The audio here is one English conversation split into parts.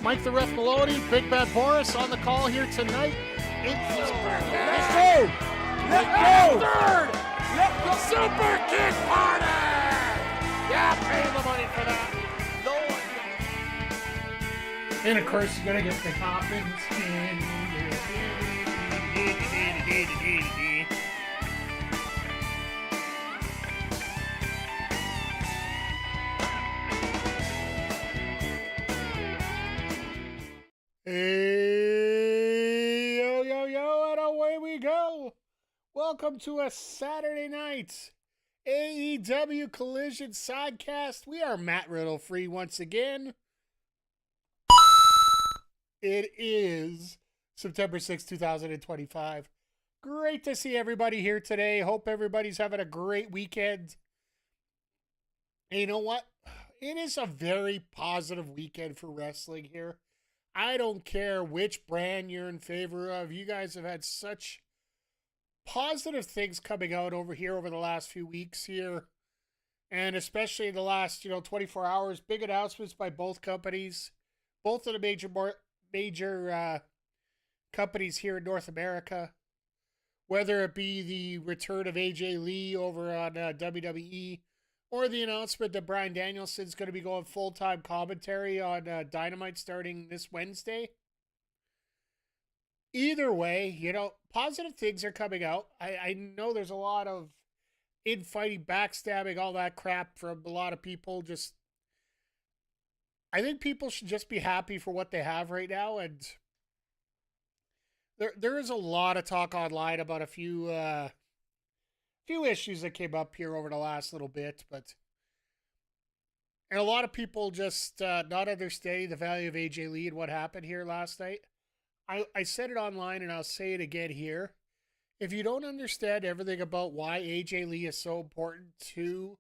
Mike the Ref Maloney, Big Bad Boris on the call here tonight. Let's go! Let's go! Third! Super Kick Party! Yeah, pay the money for that. No one. And of course, you're gonna get the Coffin spin. Hey, yo, and away we go. Welcome to a Saturday night AEW Collision Sidecast. We are Matt Riddle free once again. It is September 6, 2025. Great to see everybody here today. Hope everybody's having a great weekend. And you know what? It is a very positive weekend for wrestling here. I don't care which brand you're in favor of. You guys have had such positive things coming out over here over the last few weeks here. And especially in the last, 24 hours. Big announcements by both companies. Both of the major companies here in North America. Whether it be the return of AJ Lee over on WWE. Or the announcement that Bryan Danielson's going to be going full-time commentary on Dynamite starting this Wednesday. Either way, positive things are coming out. I know there's a lot of infighting, backstabbing, all that crap from a lot of people. I think people should just be happy for what they have right now. And there is a lot of talk online about a few issues that came up here over the last little bit, and a lot of people just not understanding the value of AJ Lee and what happened here last night. I said it online and I'll say it again here. If you don't understand everything about why AJ Lee is so important to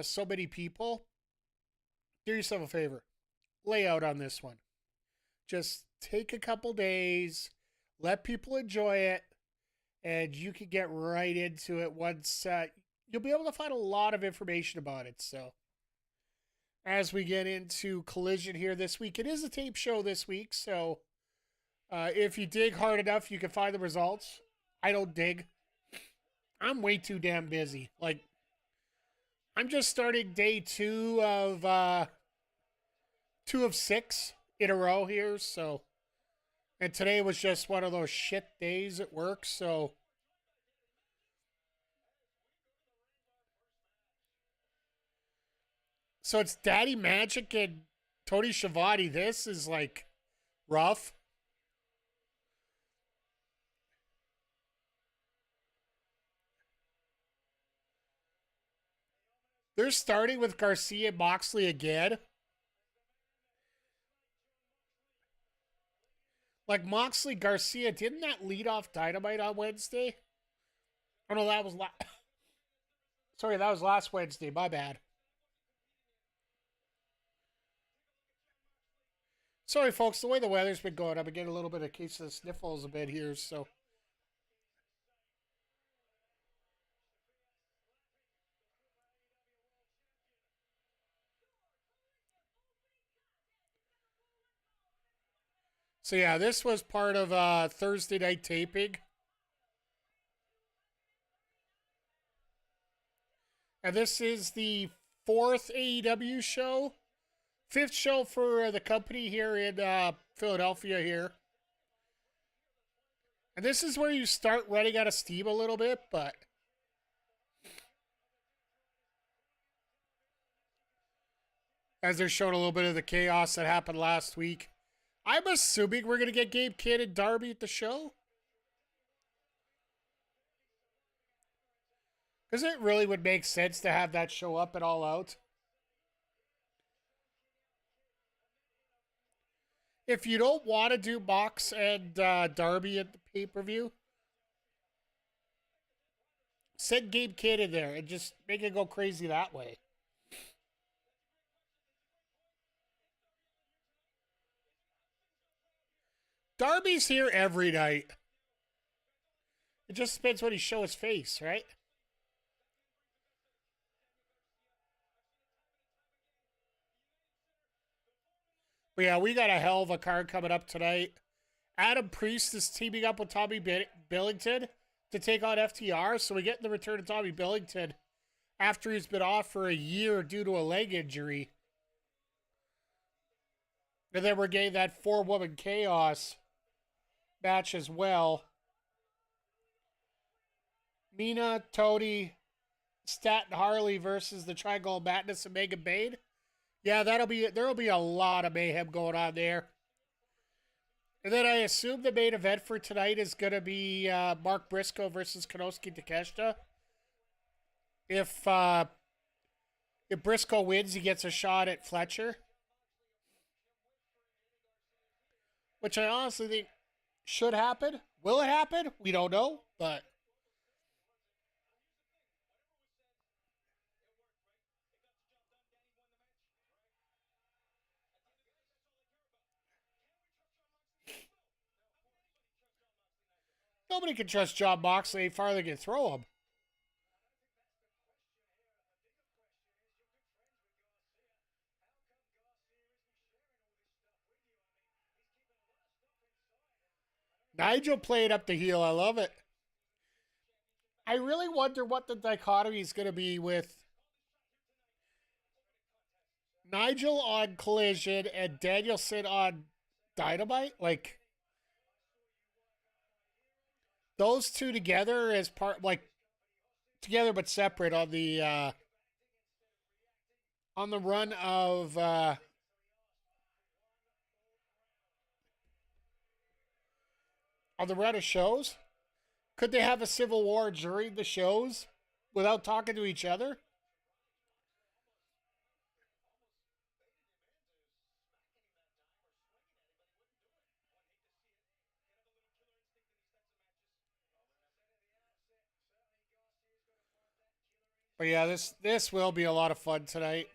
so many people, do yourself a favor. Lay out on this one. Just take a couple days, let people enjoy it, and you can get right into it once you'll be able to find a lot of information about it. So, as we get into Collision here this week, it is a tape show this week. So, if you dig hard enough, you can find the results. I don't dig. I'm way too damn busy. I'm just starting day 2 of 6 in a row here. So. And today was just one of those shit days at work, so. So it's Daddy Magic and Tony Schiavone. This is rough. They're starting with Garcia and Moxley again. Moxley, Garcia, didn't that lead off Dynamite on Wednesday? Oh, no, that was Sorry, that was last Wednesday. My bad. Sorry, folks. The way the weather's been going, I've been getting a little bit of case of the sniffles a bit here, so. So, yeah, this was part of Thursday night taping. And this is the 4th AEW show. 5th show for the company here in Philadelphia here. And this is where you start running out of steam a little bit, but. As they're showing a little bit of the chaos that happened last week. I'm assuming we're going to get Gabe Kidd and Darby at the show. Because it really would make sense to have that show up at All Out. If you don't want to do Mox and Darby at the pay-per-view, send Gabe Kidd in there and just make it go crazy that way. Darby's here every night. It just depends when he shows his face, right? But yeah, we got a hell of a card coming up tonight. Adam Priest is teaming up with Tommy Billington to take on FTR. So we get the return of Tommy Billington after he's been off for a year due to a leg injury. And then we're getting that 4-woman chaos match as well. Mina, Tony, Stat, and Harley versus the Triangle of Madness and Megan Bane. Yeah, there'll be a lot of mayhem going on there. And then I assume the main event for tonight is going to be Mark Briscoe versus Konosuke Takeshita. If Briscoe wins, he gets a shot at Fletcher, which I honestly think should happen. Will it happen? We don't know, but nobody can trust Jon Moxley any farther than throw him. Nigel played up the heel. I love it. I really wonder what the dichotomy is going to be with Nigel on Collision and Danielson on Dynamite. Like, those two together as part, like, together but separate on the run of on the run of shows. Could they have a civil war during the shows without talking to each other? But yeah, this will be a lot of fun tonight.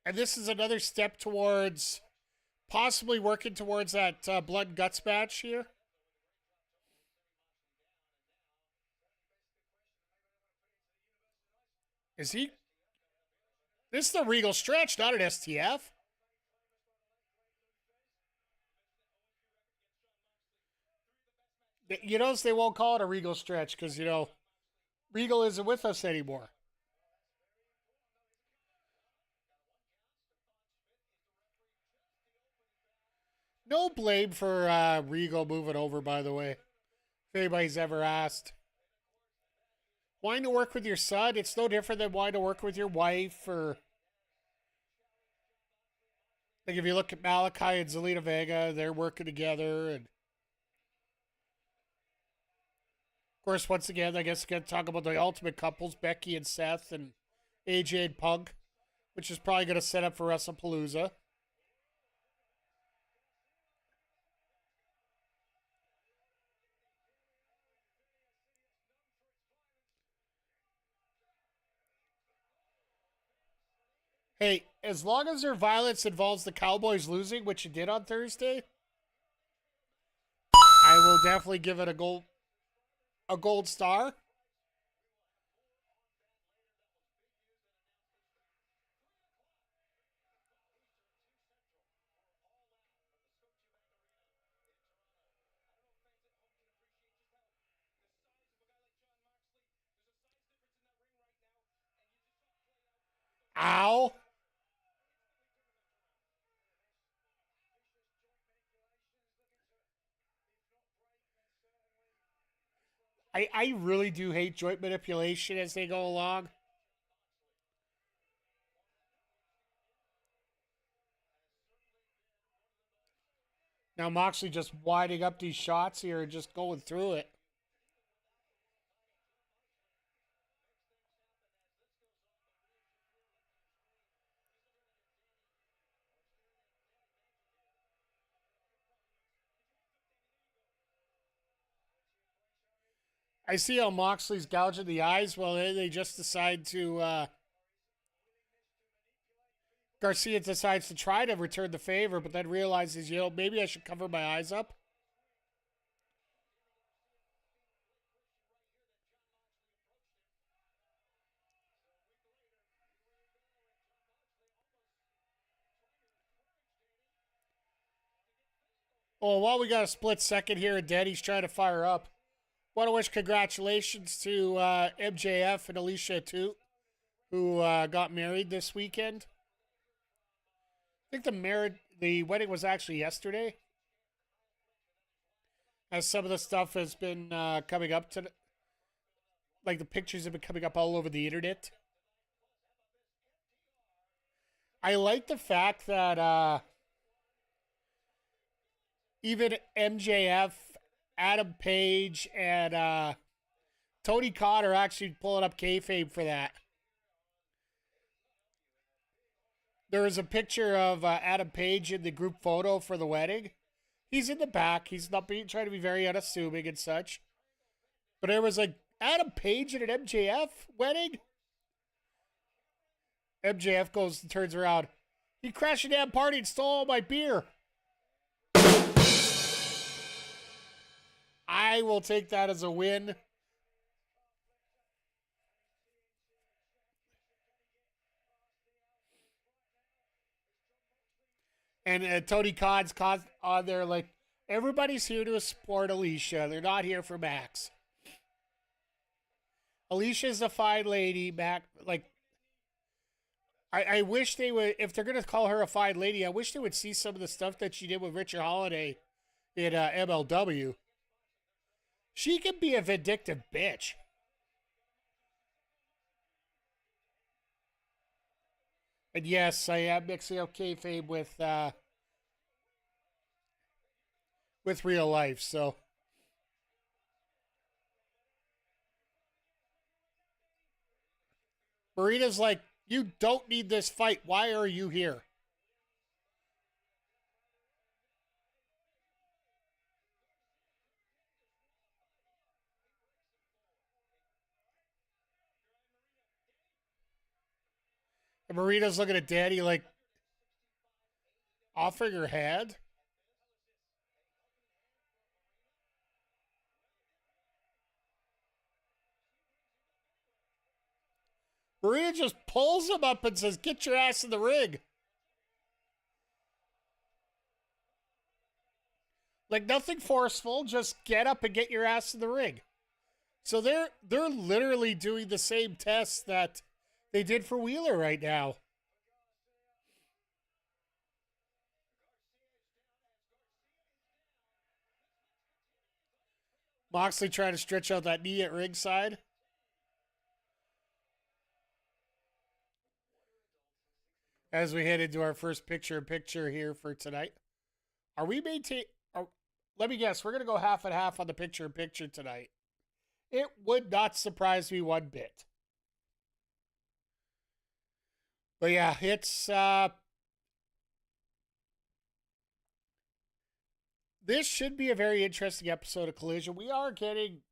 And this is another step towards possibly working towards that blood and guts match here. Is he? This is the Regal stretch, not an STF. You notice they won't call it a Regal stretch because, Regal isn't with us anymore. No blame for Regal moving over, by the way. If anybody's ever asked. Wanting to work with your son, it's no different than wanting to work with your wife or. Like if you look at Malachi and Zelina Vega, they're working together. And of course, once again, I guess we're going to talk about the ultimate couples, Becky and Seth and AJ and Punk, which is probably going to set up for WrestlePalooza. Hey, as long as their violence involves the Cowboys losing, which it did on Thursday, I will definitely give it a gold star. Ow. I really do hate joint manipulation as they go along. Now Moxley just winding up these shots here and just going through it. I see how Moxley's gouging the eyes. Well, they just decide to. Garcia decides to try to return the favor, but then realizes, maybe I should cover my eyes up. Oh, while we got a split second here and Danny's trying to fire up, want to wish congratulations to MJF and Alicia too, who got married this weekend. I think the wedding was actually yesterday. As some of the stuff has been coming up to, like the pictures have been coming up all over the internet. I like the fact that even MJF, Adam Page, and Tony Khan are actually pulling up kayfabe for that. There is a picture of Adam Page in the group photo for the wedding. He's in the back. He's not trying to be very unassuming and such. But there was like Adam Page at an MJF wedding. MJF goes and turns around. He crashed a damn party and stole all my beer. I will take that as a win. And Tony Khan's on there like, everybody's here to support Alicia. They're not here for Max. Alicia's a fine lady, Mac. Like, I wish they would, if they're going to call her a fine lady, I wish they would see some of the stuff that she did with Richard Holiday in MLW. She can be a vindictive bitch. And yes, I am mixing up kayfabe with real life, so. Marina's like, you don't need this fight. Why are you here? And Marina's looking at Daddy like, offering her hand. Marina just pulls him up and says, get your ass in the ring. Like nothing forceful, just get up and get your ass in the ring. So they're literally doing the same test that they did for Wheeler right now. Moxley trying to stretch out that knee at ringside. As we head into our first picture-in-picture here for tonight. Are we maintaining... Let me guess, we're going to go half and half on the picture-in-picture tonight. It would not surprise me one bit. But yeah, it's... this should be a very interesting episode of Collision. We are getting...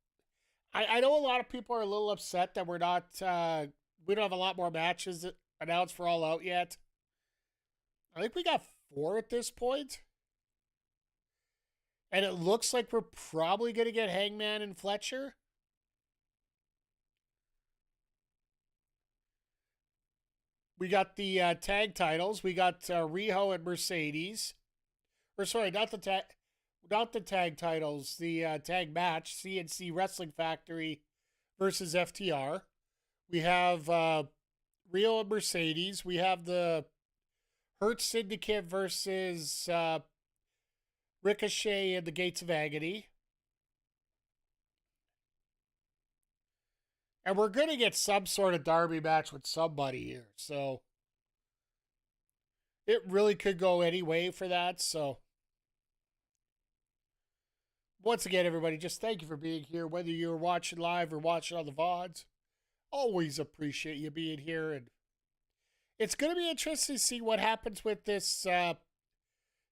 I know a lot of people are a little upset that we're not... we don't have a lot more matches announced for All Out yet. I think we got 4 at this point. And it looks like we're probably going to get Hangman and Fletcher. We got the tag titles. We got Riho and Mercedes. Or sorry, not the tag titles. The tag match, CNC Wrestling Factory versus FTR. We have Rio and Mercedes. We have the Hurt Syndicate versus Ricochet and the Gates of Agony. And we're going to get some sort of derby match with somebody here. So it really could go any way for that. So once again, everybody, just thank you for being here. Whether you're watching live or watching on the VODs, always appreciate you being here. And it's going to be interesting to see what happens with this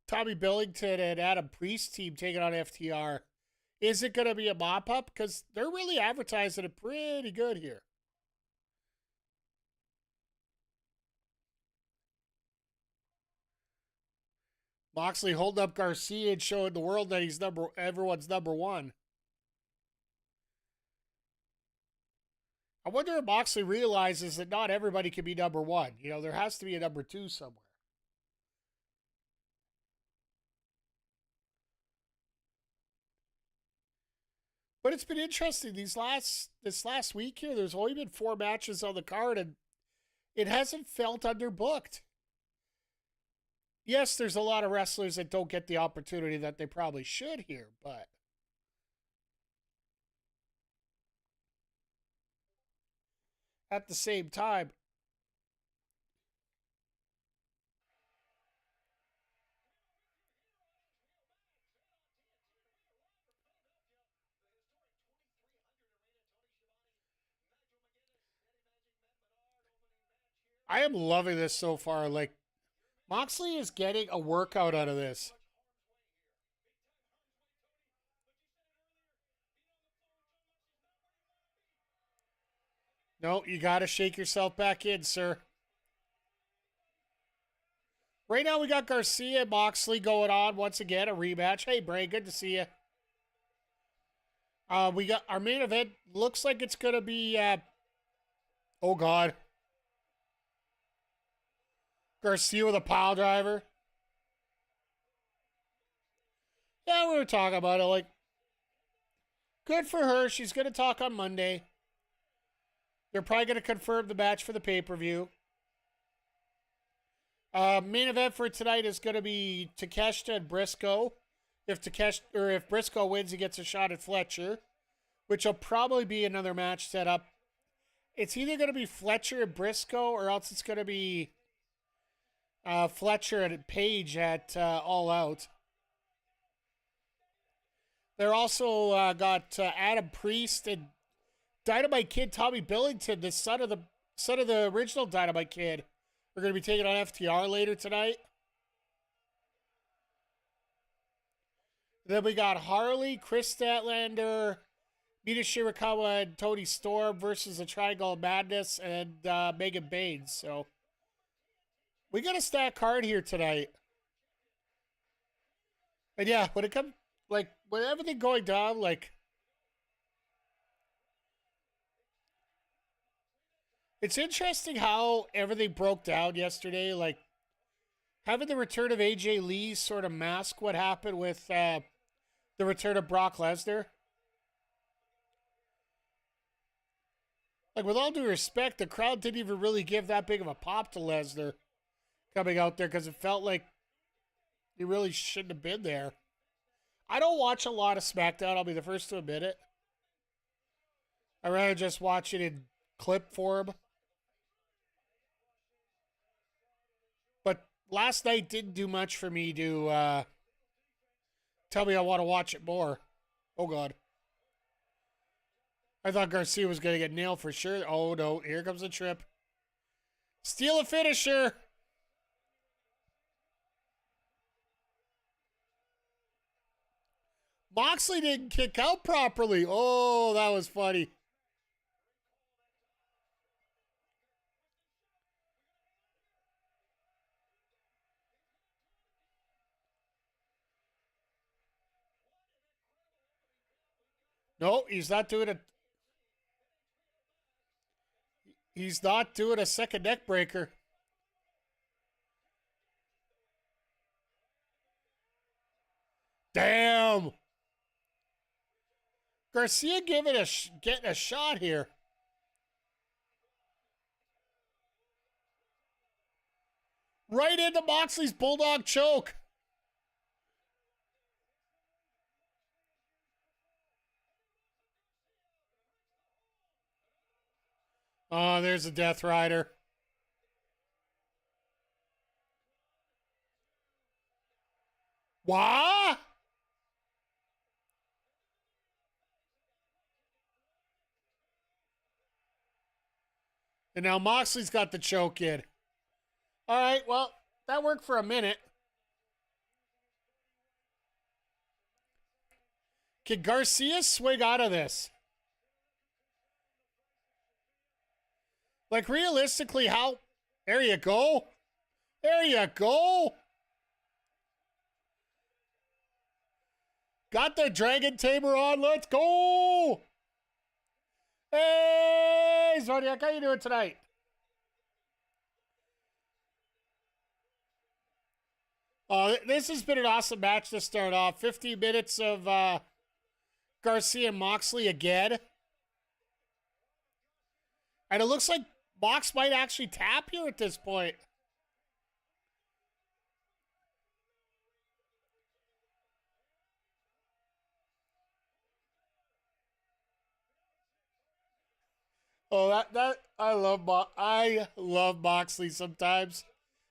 Tommy Billington and Adam Priest team taking on FTR. Is it going to be a mop-up? Because they're really advertising it pretty good here. Moxley holding up Garcia and showing the world that he's everyone's number one. I wonder if Moxley realizes that not everybody can be number one. You know, there has to be a number 2 somewhere. But it's been interesting this last week here. There's only been 4 matches on the card, and it hasn't felt underbooked. Yes, there's a lot of wrestlers that don't get the opportunity that they probably should here, but at the same time, I am loving this so far. Like, Moxley is getting a workout out of this. No, you got to shake yourself back in, sir. Right now, we got Garcia and Moxley going on once again, a rematch. Hey, Bray, good to see you. We got our main event. Looks like it's going to be, oh, God. Garcia with a pile driver. Yeah, we were talking about it. Like, good for her. She's going to talk on Monday. They're probably going to confirm the match for the pay-per-view. Main event for tonight is going to be Takeshita and Briscoe. If Briscoe wins, he gets a shot at Fletcher, which will probably be another match set up. It's either going to be Fletcher and Briscoe, or else it's going to be Fletcher and Page at All Out. They're also got Adam Priest and Dynamite Kid Tommy Billington, the son of the original Dynamite Kid. We're going to be taking on FTR later tonight. Then we got Harley, Chris Statlander, Mina Shirakawa, and Tony Storm versus the Triangle of Madness and Megan Baines. So we got a stacked card here tonight. And yeah, when it comes, like, with everything going down, like, it's interesting how everything broke down yesterday. Like, having the return of AJ Lee sort of mask what happened with the return of Brock Lesnar. Like, with all due respect, the crowd didn't even really give that big of a pop to Lesnar coming out there because it felt like he really shouldn't have been there. I don't watch a lot of SmackDown. I'll be the first to admit it. I'd rather just watch it in clip form. But last night didn't do much for me to tell me I want to watch it more. Oh, God. I thought Garcia was going to get nailed for sure. Oh, no. Here comes the trip. Steal a finisher. Moxley didn't kick out properly. Oh, that was funny. No, he's not doing it. He's not doing a second neck breaker. Damn. Garcia getting a shot here. Right into Moxley's Bulldog choke. Oh, there's a Death Rider. What? And now Moxley's got the choke in. All right, well, that worked for a minute. Can Garcia swing out of this? Like, realistically, how? There you go. There you go. Got the Dragon Tamer on. Let's go. Hey, Zodiac, how you doing tonight? This has been an awesome match to start off. 15 minutes of Garcia and Moxley again. And it looks like Mox might actually tap here at this point. Oh, that I love Moxley sometimes.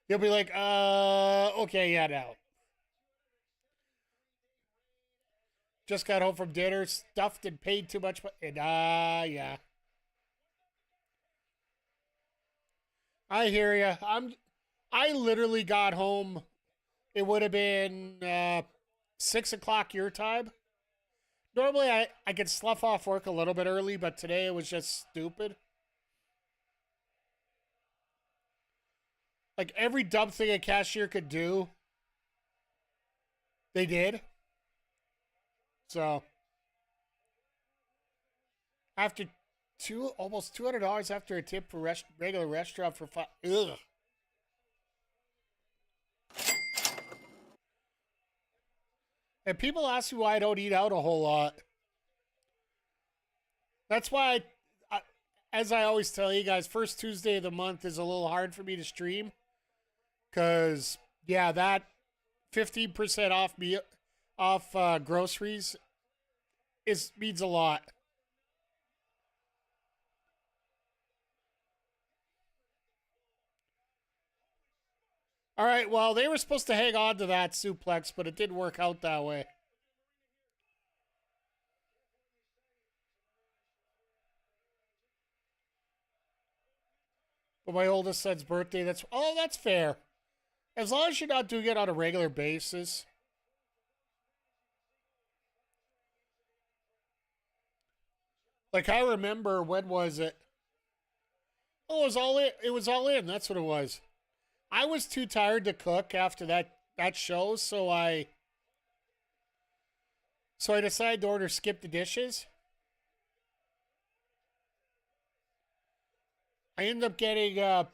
He'll be like, okay, yeah, now. Just got home from dinner, stuffed and paid too much, and yeah. I hear you. I literally got home. It would have been 6 o'clock your time. Normally, I could slough off work a little bit early, but today it was just stupid. Like every dumb thing a cashier could do, they did. So after almost $200 after a tip for regular restaurant for five. Ugh. And people ask me why I don't eat out a whole lot. That's why, as I always tell you guys, first Tuesday of the month is a little hard for me to stream. Because, yeah, that 15% off groceries means a lot. All right, well, they were supposed to hang on to that suplex, but it didn't work out that way. But my oldest son's birthday, that's fair. As long as you're not doing it on a regular basis. Like I remember, when was it? Oh, it was all in. It was all in. That's what it was. I was too tired to cook after that show, so I decided to order skip the dishes. I ended up getting a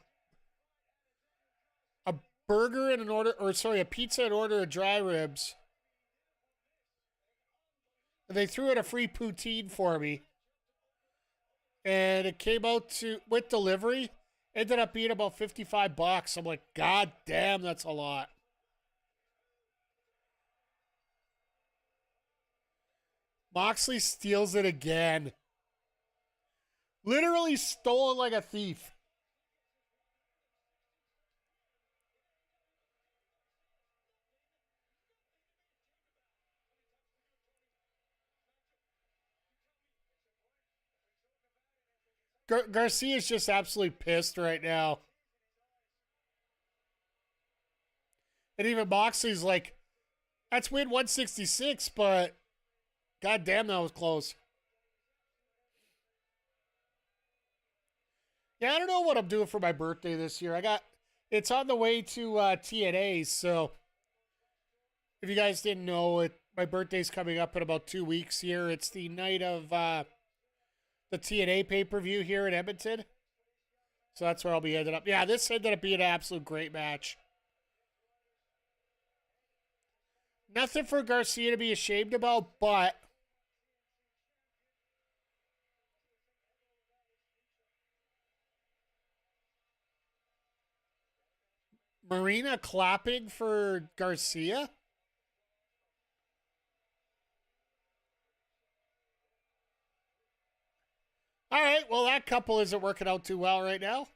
burger and a pizza and order of dry ribs. And they threw in a free poutine for me. And it came out with delivery, ended up being about $55. I'm like, God damn, that's a lot. Moxley steals it again. Literally stole it like a thief. Garcia's just absolutely pissed right now. And even Moxley's like, that's win 166, but god damn, that was close. Yeah, I don't know what I'm doing for my birthday this year. It's on the way to TNA, so if you guys didn't know, my birthday's coming up in about 2 weeks here. It's the night of the TNA pay-per-view here in Edmonton. So that's where I'll be ended up. Yeah, this ended up being an absolute great match. Nothing for Garcia to be ashamed about, but Marina clapping for Garcia? All right, well, that couple isn't working out too well right now.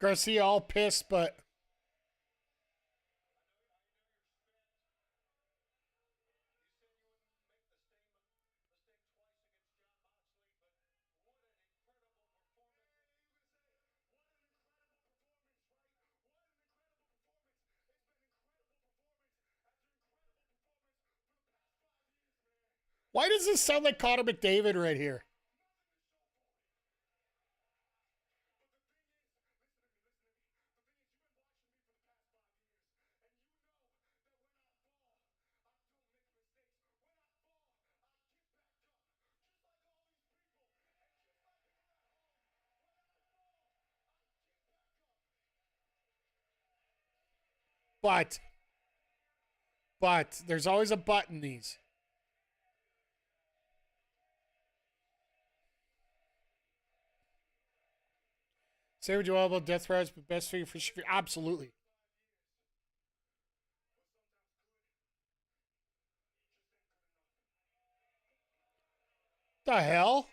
Garcia all pissed, but why does this sound like Connor McDavid right here? But there's always a but in these. Say what you want about Death Riders, but best figure for Shafir. Absolutely. The hell?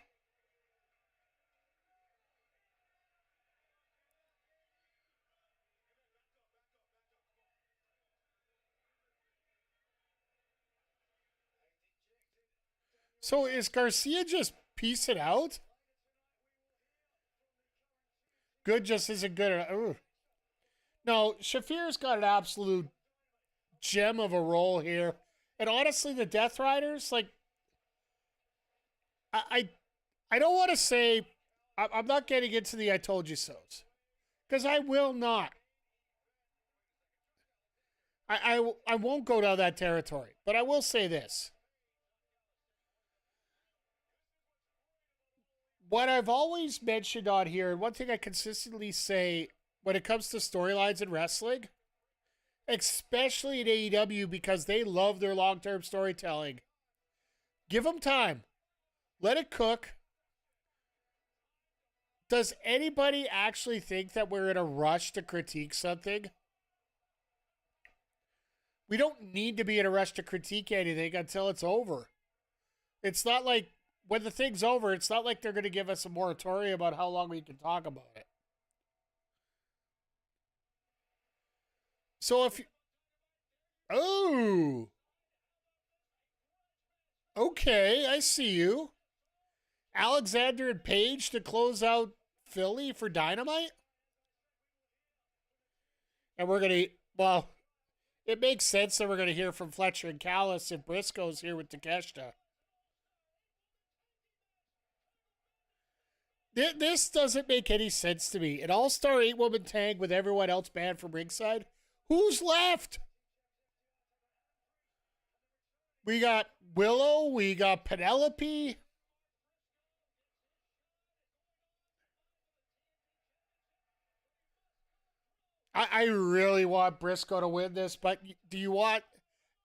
So is Garcia just piecing out? Good just isn't good. Ooh. No, Shafir's got an absolute gem of a role here. And honestly, the Death Riders, like, I, I don't want to say, I'm not getting into the I told you so's. Because I will not. I won't go down that territory. But I will say this. What I've always mentioned on here, and one thing I consistently say when it comes to storylines in wrestling, especially in AEW because they love their long-term storytelling, give them time. Let it cook. Does anybody actually think that we're in a rush to critique something? We don't need to be in a rush to critique anything until it's over. It's not like when the thing's over, it's not like they're going to give us a moratorium about how long we can talk about it. So if... Oh! Okay, I see you. Alexander and Page to close out Philly for Dynamite? And we're going to... Well, it makes sense that we're going to hear from Fletcher and Callis if Briscoe's here with Takeshita. This doesn't make any sense to me. An all-star 8-woman tag with everyone else banned from ringside? Who's left? We got Willow. We got Penelope. I really want Briscoe to win this, but do you want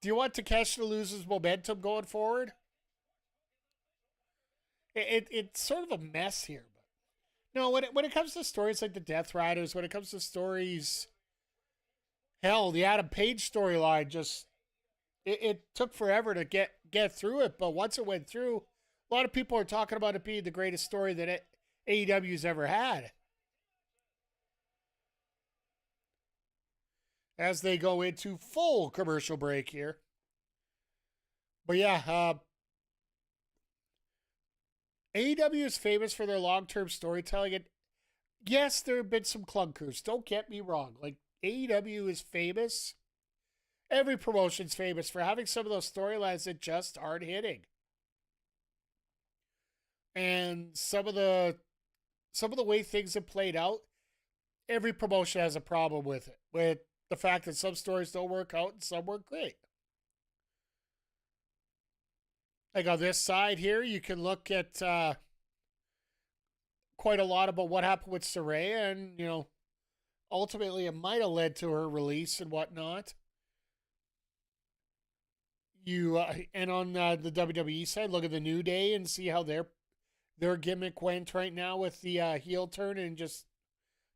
Takeshita to lose his momentum going forward? It's sort of a mess here. But no, when it comes to stories like the Death Riders, when it comes to stories, hell, the Adam Page storyline just it took forever to get through it. But once it went through, a lot of people are talking about it being the greatest story that AEW's ever had. As they go into full commercial break here. But yeah, AEW is famous for their long-term storytelling. And yes, there have been some clunkers. Don't get me wrong. Like, AEW is famous. Every promotion's famous for having some of those storylines that just aren't hitting. And some of the way things have played out, every promotion has a problem with it. With the fact that some stories don't work out and some work great. Like on this side here, you can look at quite a lot about what happened with Saraya, and ultimately it might have led to her release and whatnot. And on the WWE side, look at the New Day and see how their gimmick went right now with the heel turn and just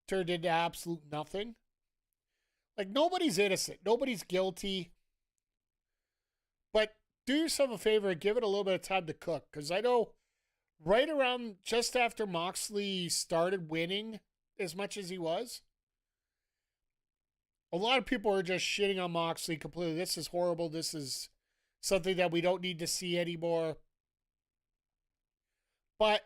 turned into absolute nothing. Like, nobody's innocent. Nobody's guilty. But do yourself a favor and give it a little bit of time to cook. Because I know right around just after Moxley started winning as much as he was, a lot of people are just shitting on Moxley completely. This is horrible. This is something that we don't need to see anymore. But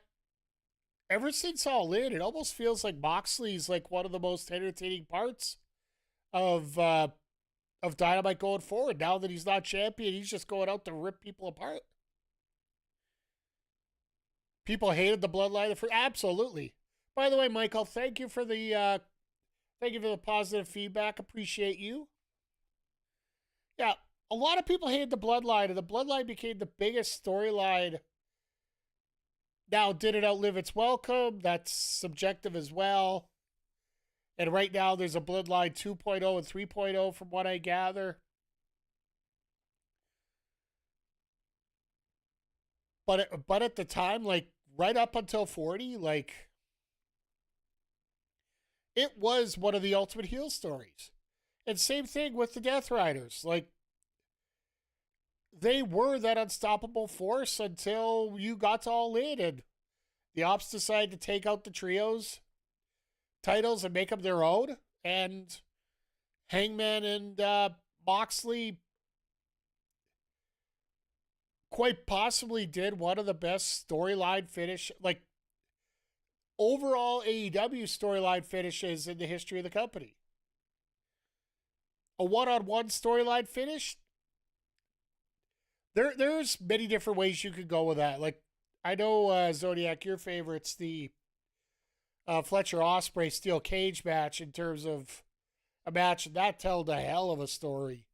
ever since All In, it almost feels like Moxley's like one of the most entertaining parts of Dynamite going forward. Now that he's not champion, he's just going out to rip people apart. People hated the Bloodline for absolutely. By the way, Michael, thank you for the positive feedback. Appreciate you. Yeah, a lot of people hated the Bloodline, and the Bloodline became the biggest storyline. Now, did it outlive its welcome? That's subjective as well. And right now there's a Bloodline 2.0 and 3.0 from what I gather. But at the time, like right up until 40, like it was one of the ultimate heel stories. And same thing with the Death Riders. Like they were that unstoppable force until you got to All In and the Ops decided to take out the trios titles and make them their own. And Hangman and Moxley quite possibly did one of the best storyline finish, like overall AEW storyline finishes in the history of the company. A one-on-one storyline finish. There's many different ways you could go with that. Like I know Zodiac, your favorite's the Fletcher Ospreay steel cage match in terms of a match that told a hell of a story.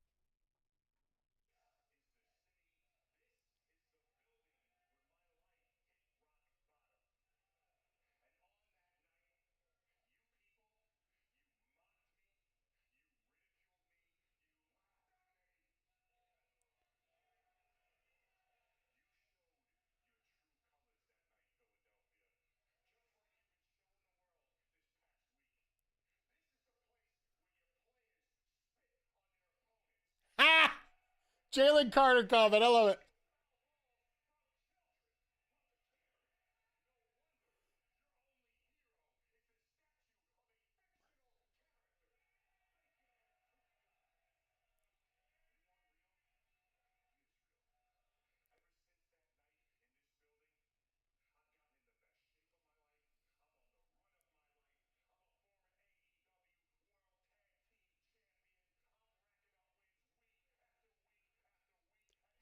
Ah! Jalen Carter comment. I love it.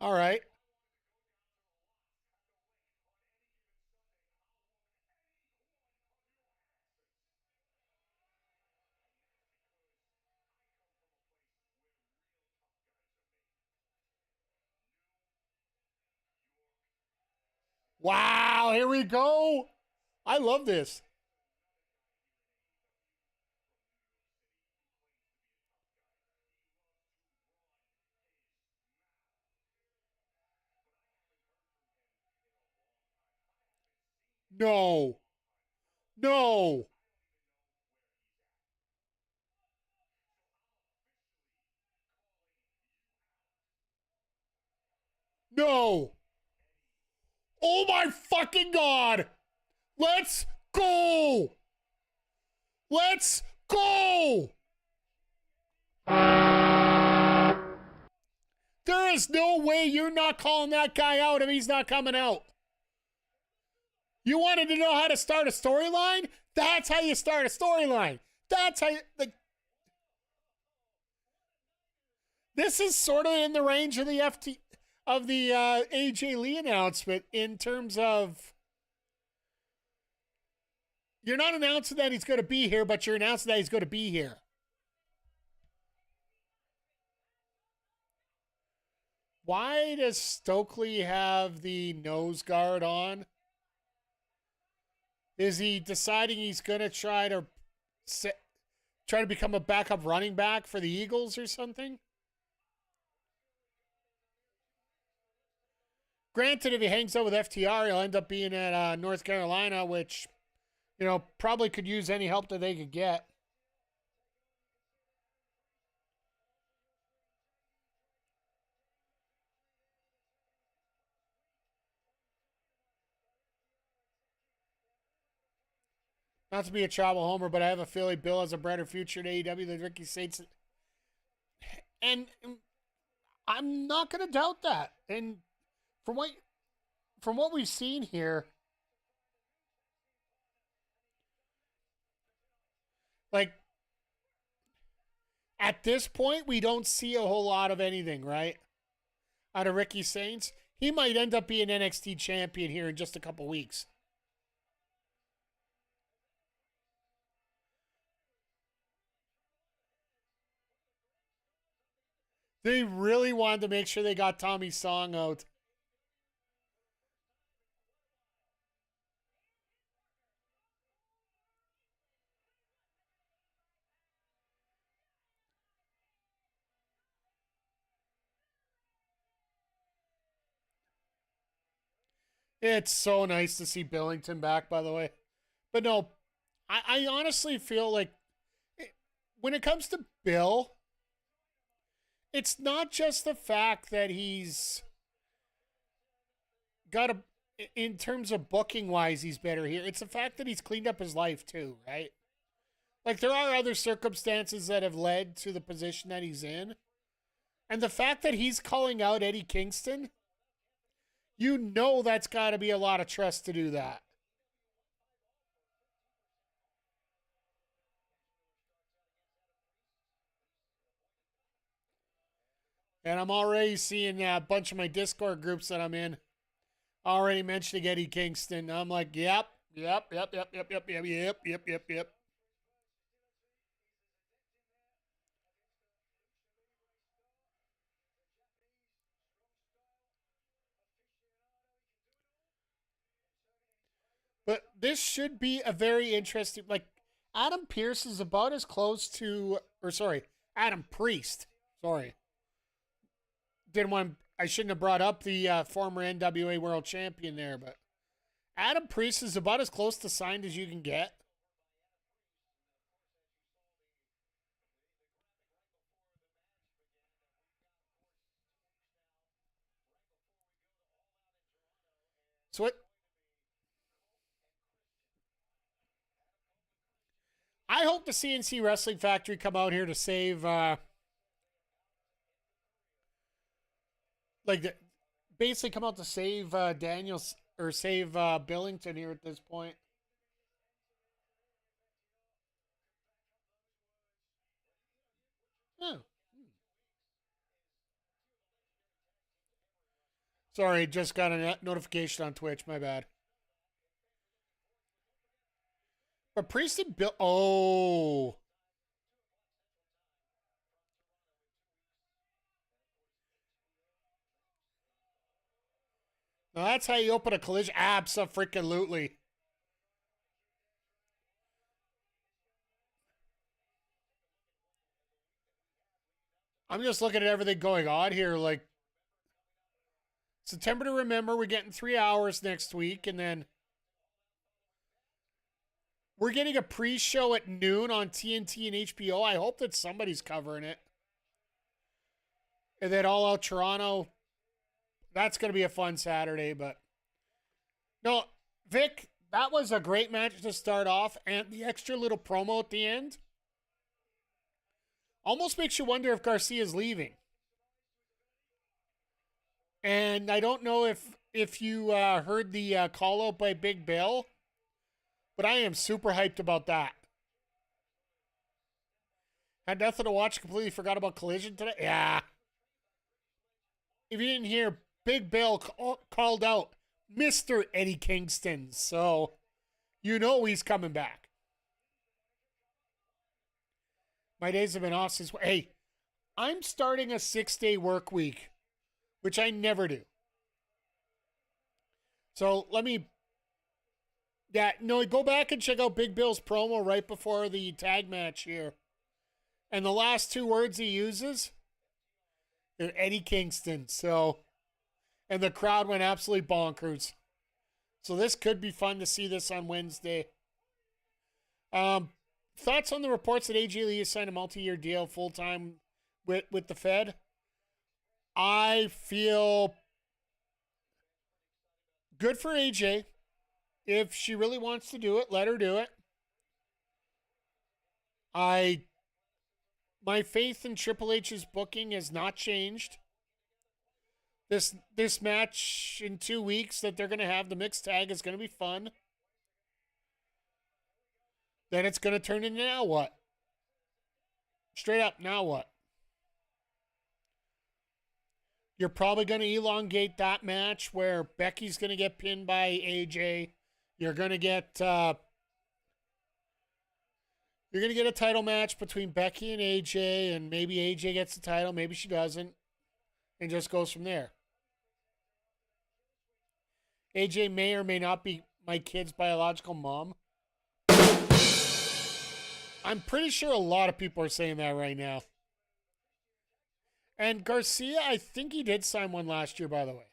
All right. Wow, here we go. I love this. No. No. No. Oh my fucking God. Let's go. Let's go. There is no way you're not calling that guy out if he's not coming out. You wanted to know how to start a storyline? That's how you start a storyline. That's how you, like, this is sort of in the range of the AJ Lee announcement in terms of you're not announcing that he's going to be here, but you're announcing that he's going to be here. Why does Stokely have the nose guard on? Is he deciding he's going to try to become a backup running back for the Eagles or something? Granted, if he hangs out with FTR, he'll end up being at North Carolina, which, probably could use any help that they could get. Not to be a travel homer, but I have a feeling Bill has a brighter future in AEW than Ricky Saints. And I'm not going to doubt that. And from what we've seen here, like at this point, we don't see a whole lot of anything, right? Out of Ricky Saints. He might end up being NXT champion here in just a couple weeks. They really wanted to make sure they got Tommy's song out. It's so nice to see Billington back, by the way. But no, I honestly feel like when it comes to Bill, it's not just the fact that he's got a, in terms of booking wise, he's better here. It's the fact that he's cleaned up his life too, right? Like there are other circumstances that have led to the position that he's in. And the fact that he's calling out Eddie Kingston, you know that's got to be a lot of trust to do that. And I'm already seeing a bunch of my Discord groups that I'm in already mentioning Eddie Kingston. I'm like, yep. But this should be a very interesting. Like, Adam Pearce is about as close to, or sorry, Adam Priest. Sorry, didn't want. I shouldn't have brought up the former NWA World Champion there, but Adam Priest is about as close to signed as you can get. So it, I hope the CNC Wrestling Factory come out here to save, basically come out to save Daniels or save Billington here at this point. Oh. Sorry, just got a notification on Twitch. My bad. But Priest and Bill. Oh. Now that's how you open a collision. Abso-freaking-lutely. I'm just looking at everything going on here. Like, September to Remember, we're getting 3 hours next week, and then we're getting a pre-show at noon on TNT and HBO. I hope that somebody's covering it. And then All Out Toronto. That's going to be a fun Saturday, but no, Vic, that was a great match to start off, and the extra little promo at the end almost makes you wonder if Garcia's leaving. And I don't know if you heard the call out by Big Bill, but I am super hyped about that. Had nothing to watch, completely forgot about Collision today. Yeah. If you didn't hear, Big Bill called out Mr. Eddie Kingston. So you know he's coming back. My days have been off since. Hey, I'm starting a 6-day work week, which I never do. So let me. Yeah, no, go back and check out Big Bill's promo right before the tag match here. And the last 2 words he uses are Eddie Kingston. So, and the crowd went absolutely bonkers. So this could be fun to see this on Wednesday. Thoughts on the reports that AJ Lee has signed a multi-year deal full-time with the Fed? I feel good for AJ. If she really wants to do it, let her do it. My faith in Triple H's booking has not changed. This match in 2 weeks that they're going to have, the mixed tag, is going to be fun. Then it's going to turn into now what? Straight up, now what? You're probably going to elongate that match where Becky's going to get pinned by AJ. You're going to get a title match between Becky and AJ, and maybe AJ gets the title, maybe she doesn't, and just goes from there. AJ may or may not be my kid's biological mom. I'm pretty sure a lot of people are saying that right now. And Garcia, I think he did sign one last year, by the way.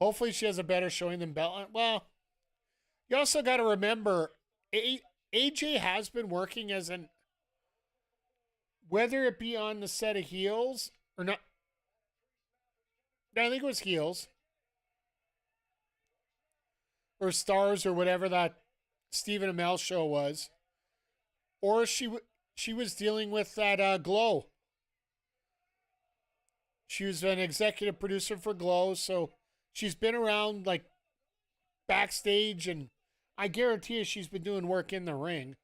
Hopefully she has a better showing than Bella. Well, you also got to remember, AJ has been working as an, whether it be on the set of heels or not. I think it was heels or stars or whatever that Stephen Amell show was, or she was dealing with that Glow. She was an executive producer for Glow, so she's been around like backstage, and I guarantee you she's been doing work in the ring.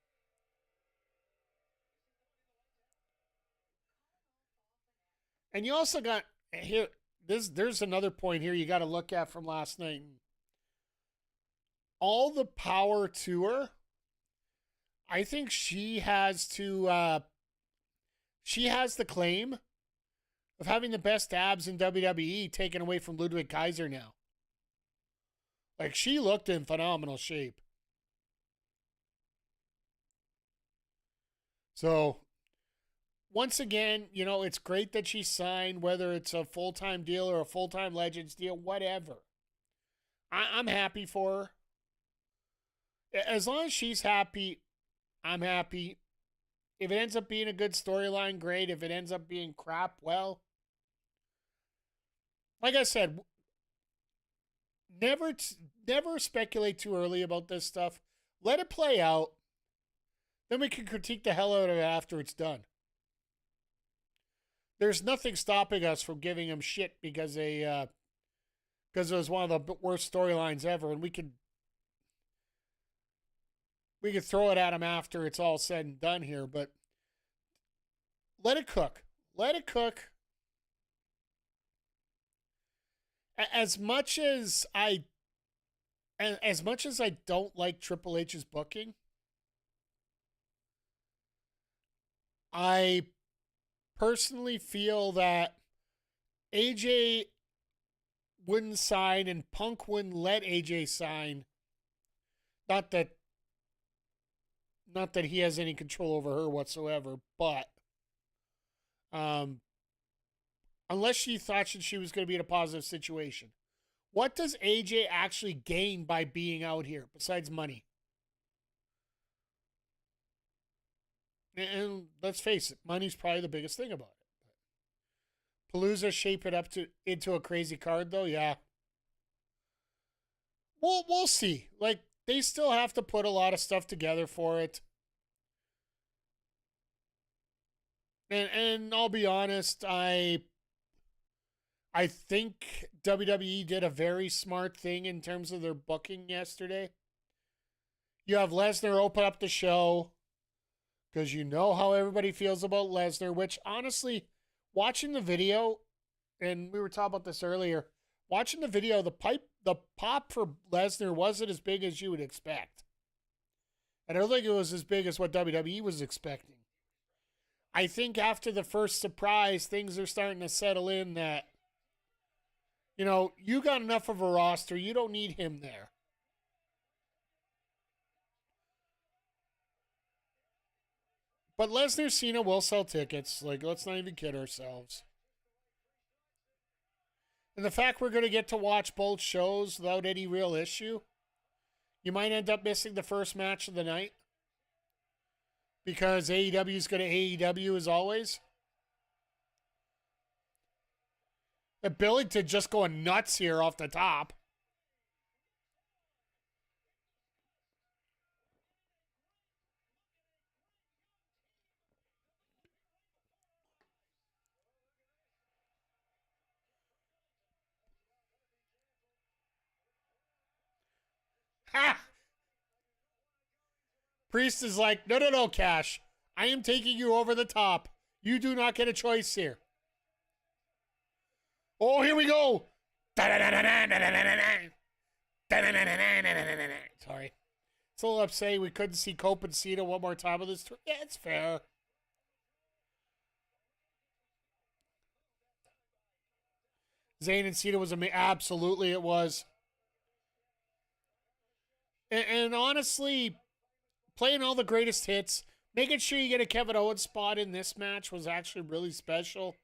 And you also got here. There's another point here you got to look at from last night. All the power to her. I think she has to. She has the claim of having the best abs in WWE, taken away from Ludwig Kaiser now. Like, she looked in phenomenal shape. So, once again, you know, it's great that she signed, whether it's a full-time deal or a full-time Legends deal, whatever. I'm happy for her. As long as she's happy, I'm happy. If it ends up being a good storyline, great. If it ends up being crap, well, like I said, never speculate too early about this stuff. Let it play out. Then we can critique the hell out of it after it's done. There's nothing stopping us from giving them shit because it was one of the worst storylines ever, and we could throw it at them after it's all said and done here. But let it cook. Let it cook. As much as I don't like Triple H's booking, I personally feel that AJ wouldn't sign and Punk wouldn't let AJ sign. Not that he has any control over her whatsoever, but unless she thought she was going to be in a positive situation. What does AJ actually gain by being out here besides money? And let's face it, money's probably the biggest thing about it. Palooza shape it up into a crazy card, though. Yeah, we'll see. Like, they still have to put a lot of stuff together for it. And I'll be honest, I think WWE did a very smart thing in terms of their booking yesterday. You have Lesnar open up the show because you know how everybody feels about Lesnar, which honestly, watching the video, and we were talking about this earlier, watching the video, the pop for Lesnar wasn't as big as you would expect. And I don't think it was as big as what WWE was expecting. I think after the first surprise, things are starting to settle in that, you know, you got enough of a roster. You don't need him there. But Lesnar Cena will sell tickets. Like, let's not even kid ourselves. And the fact we're going to get to watch both shows without any real issue, you might end up missing the first match of the night. Because AEW is going to AEW as always. And Billington just going nuts here off the top. Ha! Priest is like, no, Cash. I am taking you over the top. You do not get a choice here. Oh, here we go. Sorry. It's a little upsetting we couldn't see Cope and Cena one more time with this tour. Yeah, it's fair. Zayn and Cena was amazing. Absolutely, it was. And honestly, playing all the greatest hits, making sure you get a Kevin Owens spot in this match was actually really special.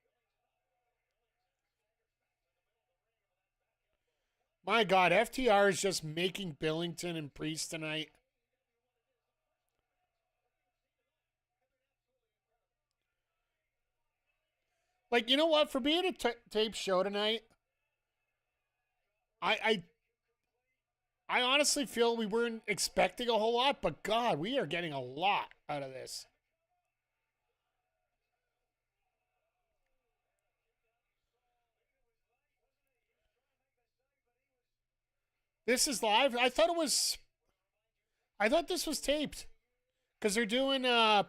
My God, FTR is just making Billington and Priest tonight. Like, you know what? For being a tape show tonight, I, I I honestly feel we weren't expecting a whole lot, but God, we are getting a lot out of this. This is live. I thought this was taped because they're doing an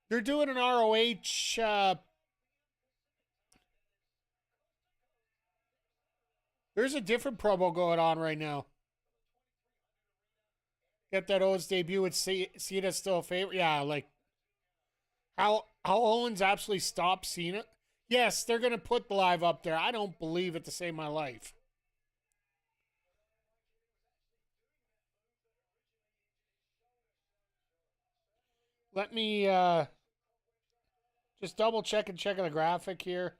ROH there's a different promo going on right now. Get that Owens debut with Cena still a favorite. Yeah, like how Owens absolutely stopped Cena. Yes, they're gonna put the live up there. I don't believe it to save my life. Let me just double check and check the graphic here.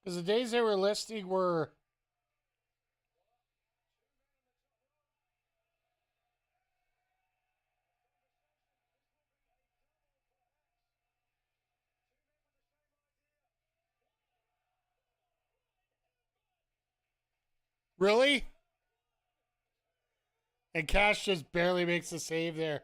Because the days they were listing were really? And Cash just barely makes the save there.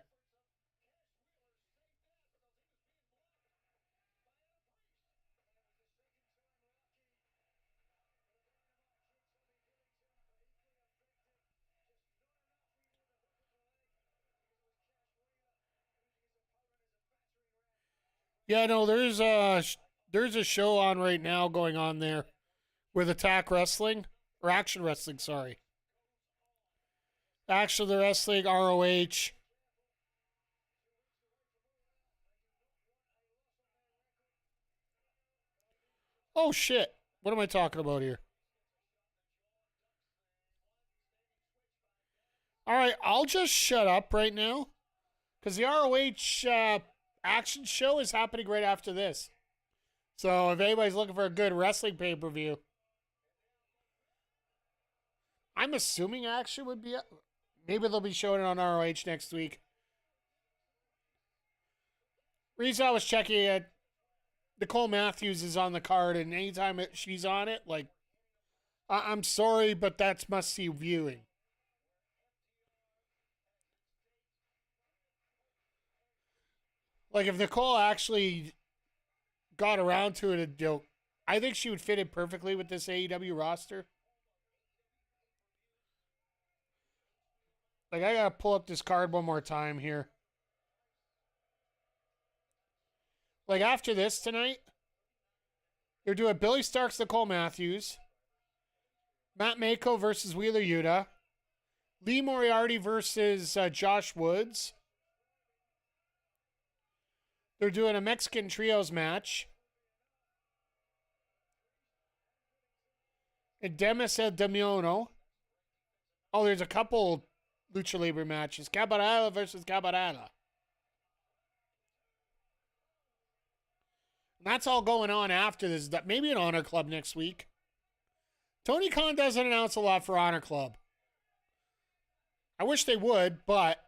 Yeah, no, there's a show on right now going on there with Attack Wrestling or Action Wrestling, sorry. Action the Wrestling ROH. Oh shit. What am I talking about here? All right, I'll just shut up right now because the ROH action show is happening right after this. So if anybody's looking for a good wrestling pay per view, I'm assuming action would be. Maybe they'll be showing it on ROH next week. Reason I was checking it, Nicole Matthews is on the card, and anytime she's on it, like, I'm sorry, but that's must see viewing. Like, if Nicole actually got around to it, I think she would fit in perfectly with this AEW roster. Like, I gotta pull up this card one more time here. Like, after this tonight, they're doing Billy Starks, Nicole Matthews, Matt Mako versus Wheeler Yuta, Lee Moriarty versus Josh Woods. They're doing a Mexican trios match. And Demis El Demiono. Oh, there's a couple Lucha Libre matches. Cabarella versus Cabarella. And that's all going on after this. Maybe an Honor Club next week. Tony Khan doesn't announce a lot for Honor Club. I wish they would, but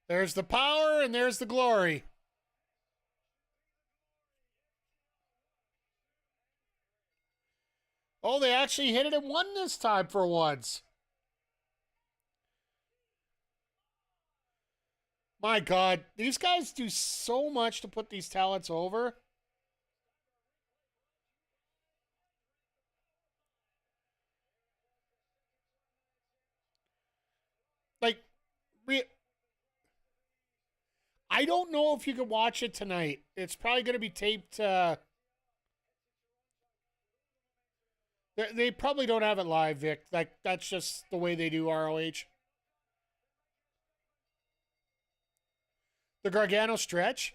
there's the power and there's the glory. Oh, they actually hit it and won this time for once. My God, these guys do so much to put these talents over. Like, I don't know if you can watch it tonight. It's probably going to be taped They probably don't have it live, Vic. Like, that's just the way they do ROH. The Gargano stretch.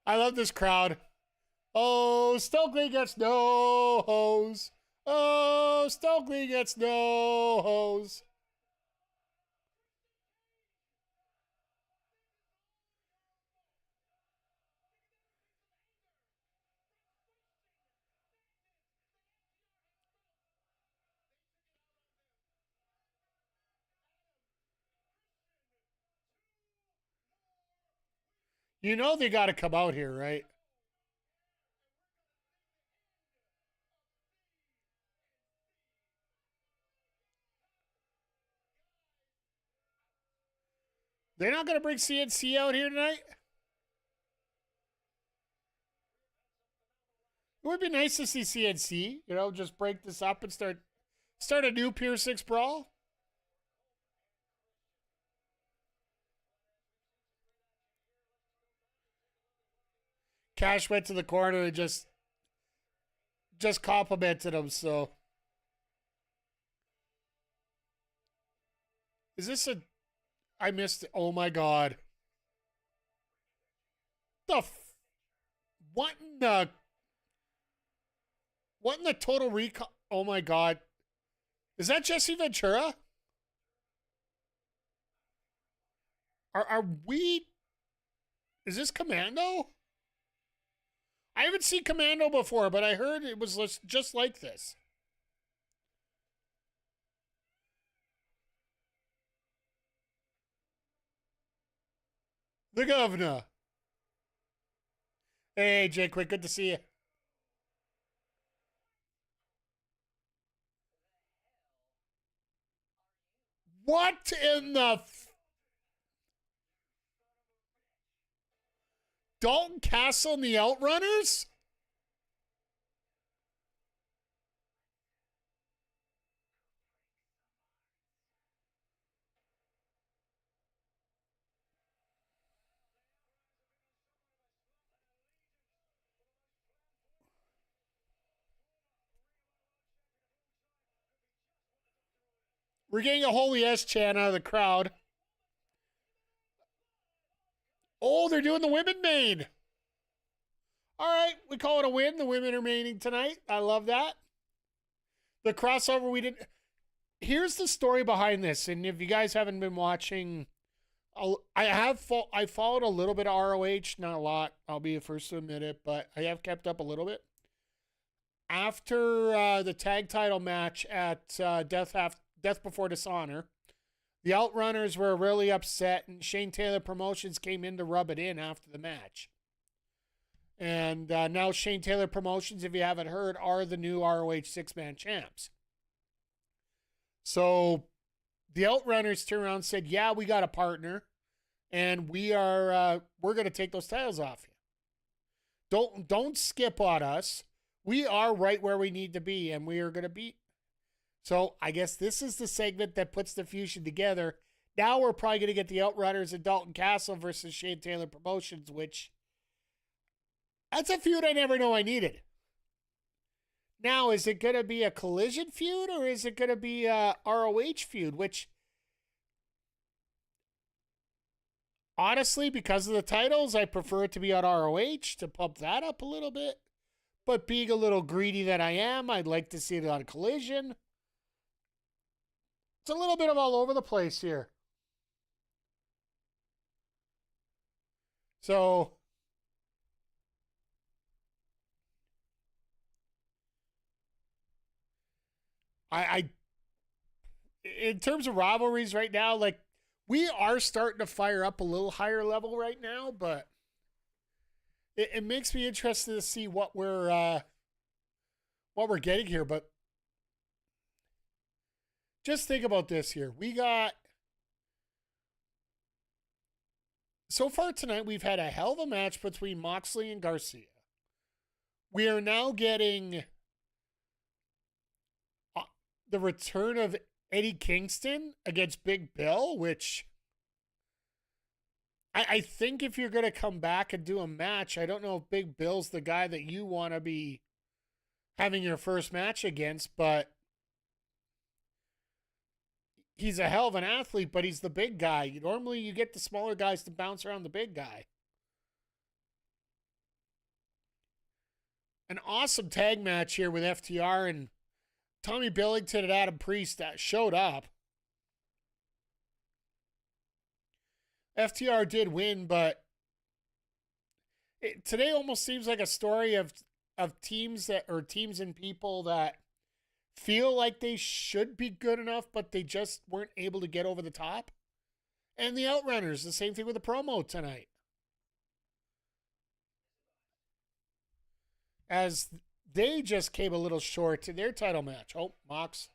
I love this crowd. Oh, Stokely gets no hose. Oh, Stokely gets no hose. You know they got to come out here, right? They're not going to bring CNC out here tonight? It would be nice to see CNC, just break this up and start a new Pier 6 brawl. Cash went to the corner and just complimented him, so. Is this a I missed it. Oh my god. The what in the total recall? Oh my god. Is that Jesse Ventura? Are we Is this Commando? I haven't seen Commando before, but I heard it was just like this. The governor. Hey, Jay Quick, good to see you. What in the Dalton Castle and the Outrunners? We're getting a holy S chant out of the crowd. Oh, they're doing the women main. All right, we call it a win. The women are maining tonight. I love that. The crossover we didn't. Here's the story behind this, and if you guys haven't been watching, I followed a little bit of ROH, not a lot. I'll be the first to admit it, but I have kept up a little bit. After the tag title match at Death Before Dishonor, the Outrunners were really upset, and Shane Taylor Promotions came in to rub it in after the match. And now Shane Taylor Promotions, if you haven't heard, are the new ROH six-man champs. So the Outrunners turned around and said, yeah, we got a partner, and we're going to take those titles off you. Don't skip on us. We are right where we need to be, and we are going to beat. So I guess this is the segment that puts the fusion together. Now we're probably going to get the Outrunners and Dalton Castle versus Shane Taylor Promotions, which that's a feud I never know I needed. Now, is it going to be a Collision feud or is it going to be a ROH feud? Which, honestly, because of the titles, I prefer it to be on ROH to pump that up a little bit. But being a little greedy that I am, I'd like to see it on Collision. It's a little bit of all over the place here. So I in terms of rivalries right now, like we are starting to fire up a little higher level right now, but it makes me interested to see what we're getting here. But just think about this here. We got, so far tonight, we've had a hell of a match between Moxley and Garcia. We are now getting the return of Eddie Kingston against Big Bill, which I think if you're going to come back and do a match, I don't know if Big Bill's the guy that you want to be having your first match against, but he's a hell of an athlete, but he's the big guy. Normally you get the smaller guys to bounce around the big guy. An awesome tag match here with FTR and Tommy Billington and Adam Priest that showed up. FTR did win, but today almost seems like a story of teams and people that feel like they should be good enough, but they just weren't able to get over the top. And the Outrunners, the same thing with the promo tonight. As they just came a little short to their title match. Oh, Mox.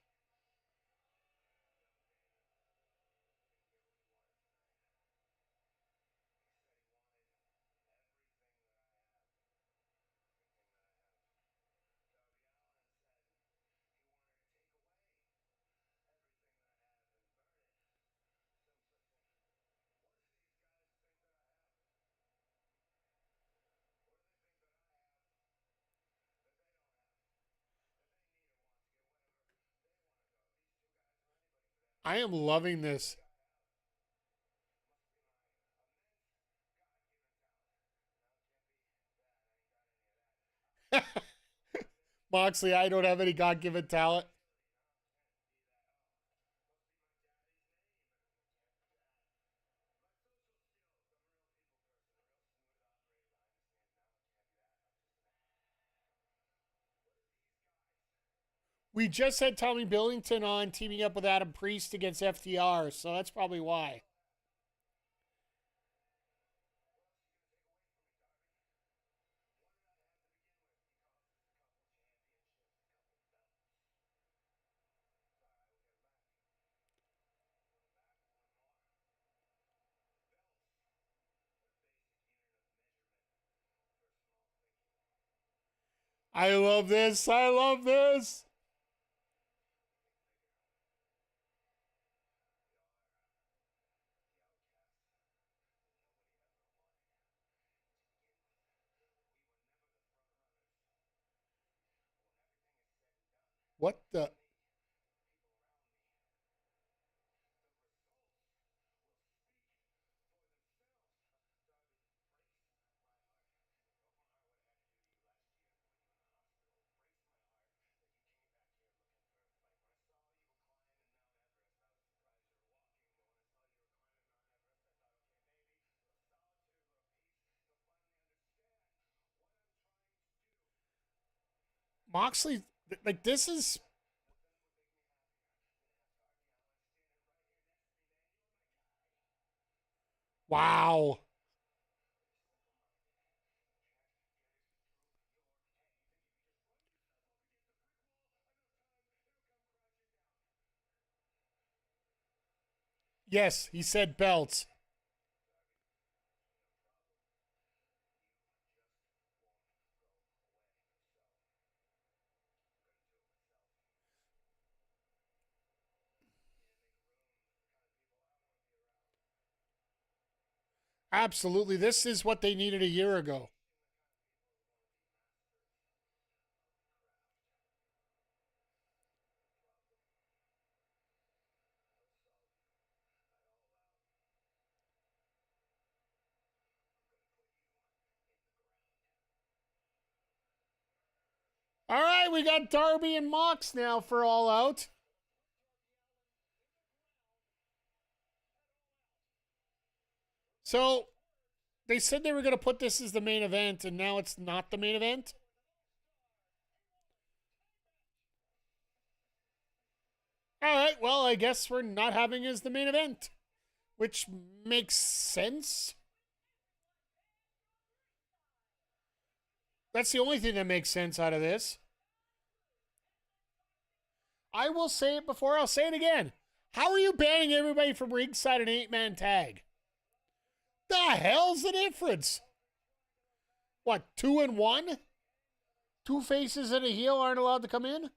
I am loving this. Moxley, I don't have any God-given talent. We just had Tommy Billington on teaming up with Adam Priest against FTR, so that's probably why. I love this. I love this. What the? Moxley, like, this is. Wow. Yes, he said belts. Absolutely. This is what they needed a year ago. All right, we got Darby and Mox now for All Out. So they said they were going to put this as the main event, and now it's not the main event. All right, well, I guess we're not having as the main event, which makes sense. That's the only thing that makes sense out of this. I will say it before, I'll say it again. How are you banning everybody from ringside an 8-man tag? The hell's the difference? What, 2 and 1? 2 faces and a heel aren't allowed to come in?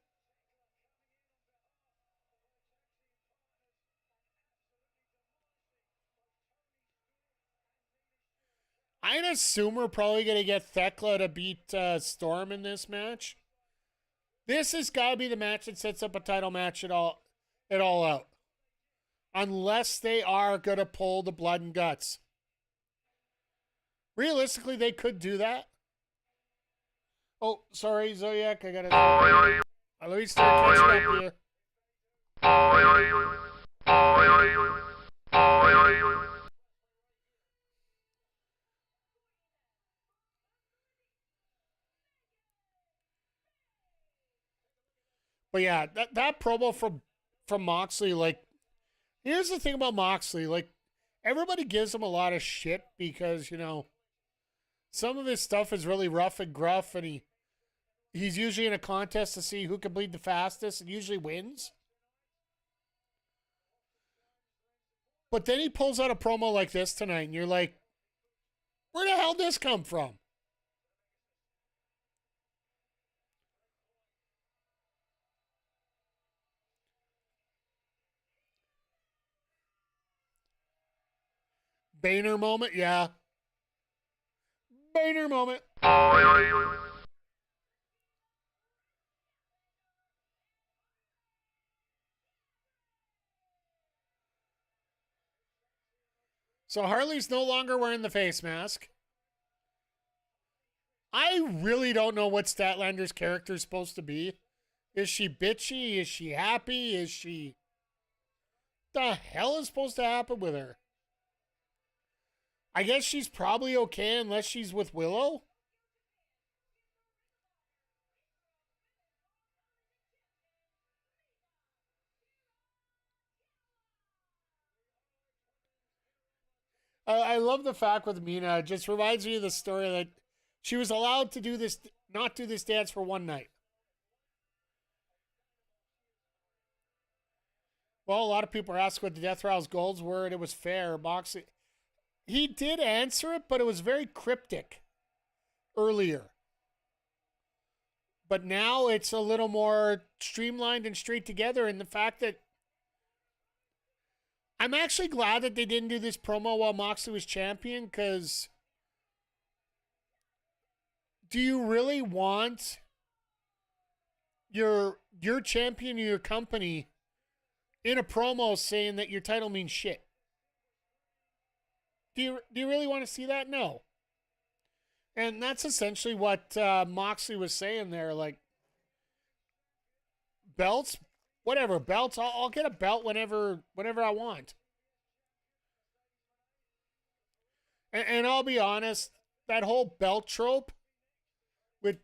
I'd assume we're probably going to get Thekla to beat Storm in this match. This has got to be the match that sets up a title match at all out. Unless they are going to pull the blood and guts. Realistically, they could do that. Oh, sorry, Zodiac. I got to... Let me start catching up here. But yeah, that promo from Moxley, like, here's the thing about Moxley, like, everybody gives him a lot of shit because, you know, some of his stuff is really rough and gruff, and he's usually in a contest to see who can bleed the fastest and usually wins. But then he pulls out a promo like this tonight, and you're like, where the hell did this come from? Boehner moment? Yeah. Boehner moment. So Harley's no longer wearing the face mask. I really don't know what Statlander's character is supposed to be. Is she bitchy? Is she happy? Is she... The hell is supposed to happen with her? I guess she's probably okay unless she's with Willow. I love the fact with Mina. It just reminds me of the story that she was allowed to do this, not do this dance for one night. Well, a lot of people are asking what the Death Rouse goals were, and it was fair. Moxley, he did answer it, but it was very cryptic earlier. But now it's a little more streamlined and straight together. And the fact that I'm actually glad that they didn't do this promo while Moxley was champion, because do you really want your champion of your company in a promo saying that your title means shit? Do you really want to see that? No. And that's essentially what Moxley was saying there. Like, belts, whatever, belts. I'll get a belt whenever I want. And I'll be honest, that whole belt trope, with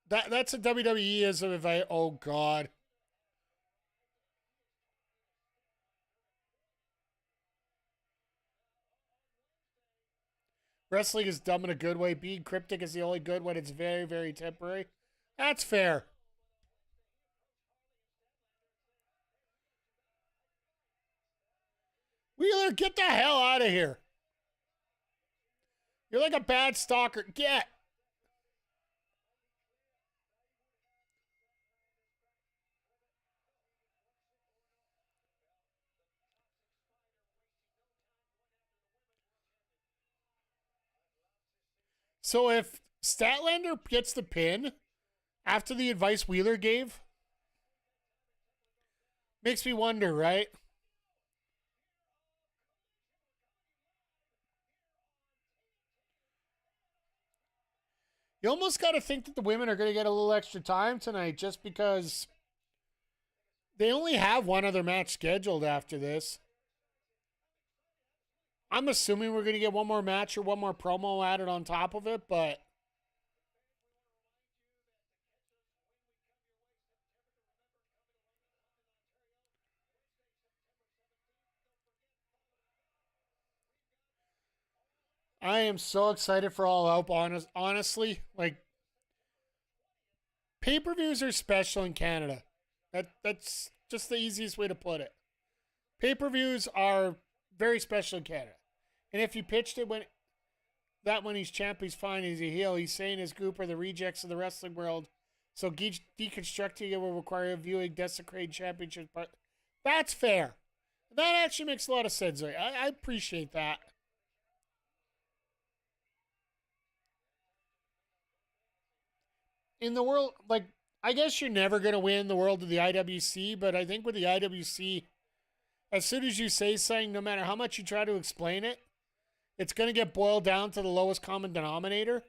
that's a WWE-ism. Oh God. Wrestling is dumb in a good way. Being cryptic is the only good when it's very, very temporary. That's fair. Wheeler, get the hell out of here. You're like a bad stalker. Get. So if Statlander gets the pin after the advice Wheeler gave, makes me wonder, right? You almost got to think that the women are going to get a little extra time tonight just because they only have one other match scheduled after this. I'm assuming we're going to get one more match or one more promo added on top of it, but I am so excited for All Out, honestly. Like, pay-per-views are special in Canada. That's just the easiest way to put it. Pay-per-views are very special in Canada. And if you pitched it when he's champ, he's fine, he's a heel, he's saying his group are the rejects of the wrestling world. So deconstructing it will require viewing desecrated championship. But that's fair. That actually makes a lot of sense. I appreciate that. In the world, like, I guess you're never going to win the world of the IWC, but I think with the IWC, as soon as you say something, no matter how much you try to explain it, it's going to get boiled down to the lowest common denominator.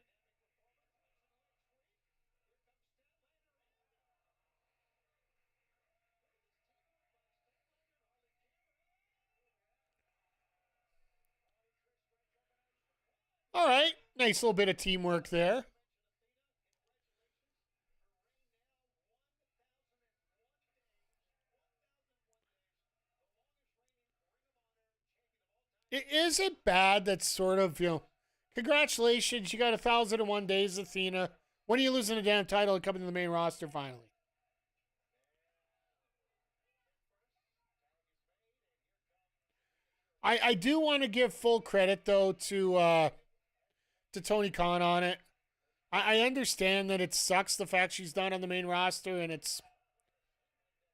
All right. Nice little bit of teamwork there. Is it bad that sort of, congratulations, you got 1,001 days, Athena. When are you losing a damn title and coming to the main roster finally? I do want to give full credit, though, to Tony Khan on it. I understand that it sucks the fact she's not on the main roster, and it's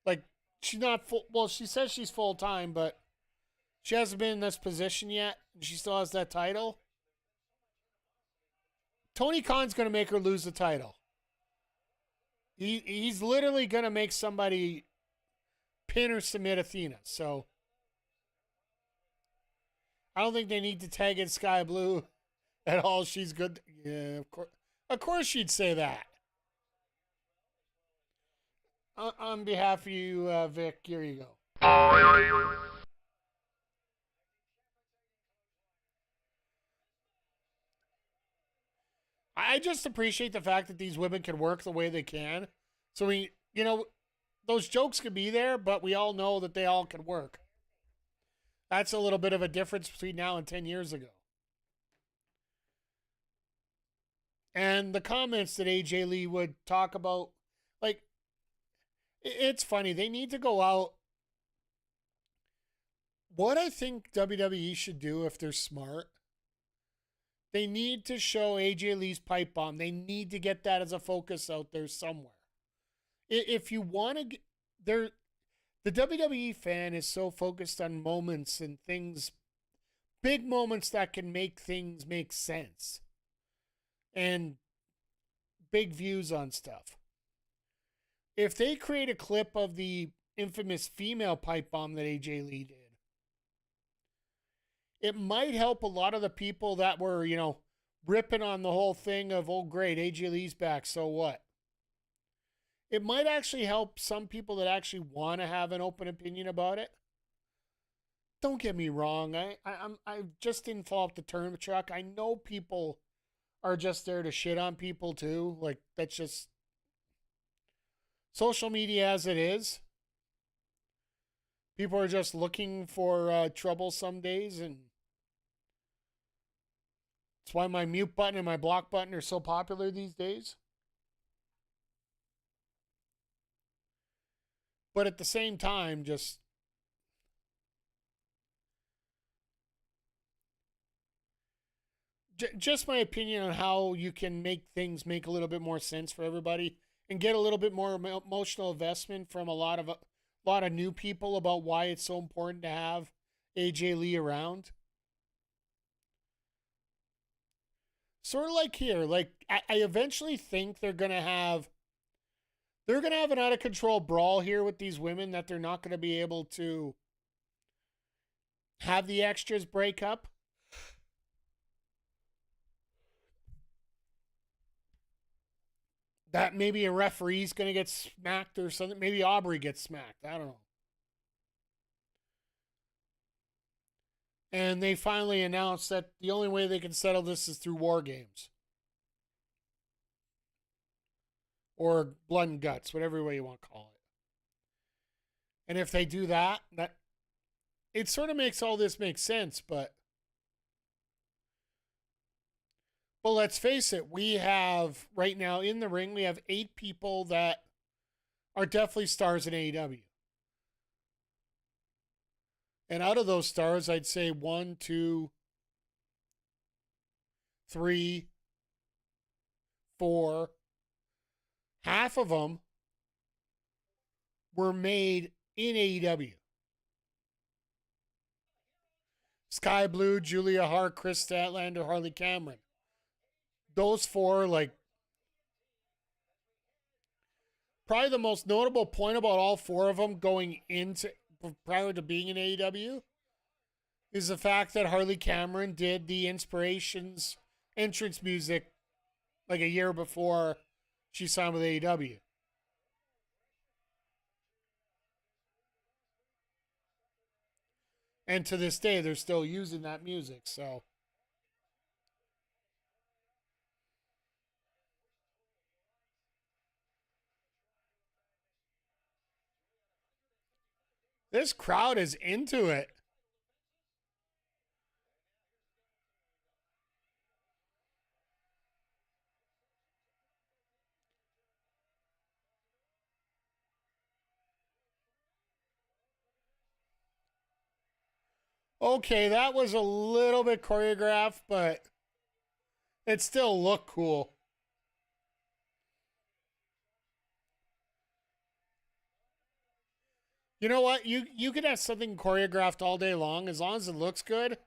like she's not full. Well, she says she's full time, but she hasn't been in this position yet, and she still has that title. Tony Khan's going to make her lose the title. He's literally going to make somebody pin or submit Athena. So I don't think they need to tag in Sky Blue at all. She's good. Yeah, of course. Of course she'd say that. On behalf of you, Vic, here you go. I just appreciate the fact that these women can work the way they can. So those jokes can be there, but we all know that they all can work. That's a little bit of a difference between now and 10 years ago. And the comments that AJ Lee would talk about, like, it's funny. They need to go out. What I think WWE should do if they're smart, they need to show AJ Lee's pipe bomb. They need to get that as a focus out there somewhere. If you want to, the WWE fan is so focused on moments and things, big moments that can make things make sense, and big views on stuff. If they create a clip of the infamous female pipe bomb that AJ Lee did, it might help a lot of the people that were, ripping on the whole thing of, oh, great, AJ Lee's back, so what? It might actually help some people that actually want to have an open opinion about it. Don't get me wrong. I just didn't fall off the turnip truck. I know people are just there to shit on people too. Like, that's just social media as it is. People are just looking for trouble some days, and that's why my mute button and my block button are so popular these days. But at the same time, just my opinion on how you can make things make a little bit more sense for everybody and get a little bit more emotional investment from a lot of new people about why it's so important to have AJ Lee around. Sort of like here, like I eventually think they're gonna have an out of control brawl here with these women that they're not gonna be able to have the extras break up. That maybe a referee's gonna get smacked or something. Maybe Aubrey gets smacked. I don't know. And they finally announced that the only way they can settle this is through war games. Or blood and guts, whatever way you want to call it. And if they do that, it sort of makes all this make sense, but let's face it, we have right now in the ring, we have 8 people that are definitely stars in AEW. And out of those stars, I'd say 1, 2, 3, 4, half of them were made in AEW. Sky Blue, Julia Hart, Chris Statlander, Harley Cameron. Those four, like, probably the most notable point about all four of them going into prior to being in AEW is the fact that Harley Cameron did the Inspirations entrance music like a year before she signed with AEW. And to this day, they're still using that music, so. This crowd is into it. Okay, that was a little bit choreographed, but it still looked cool. You know what? You could have something choreographed all day long as it looks good.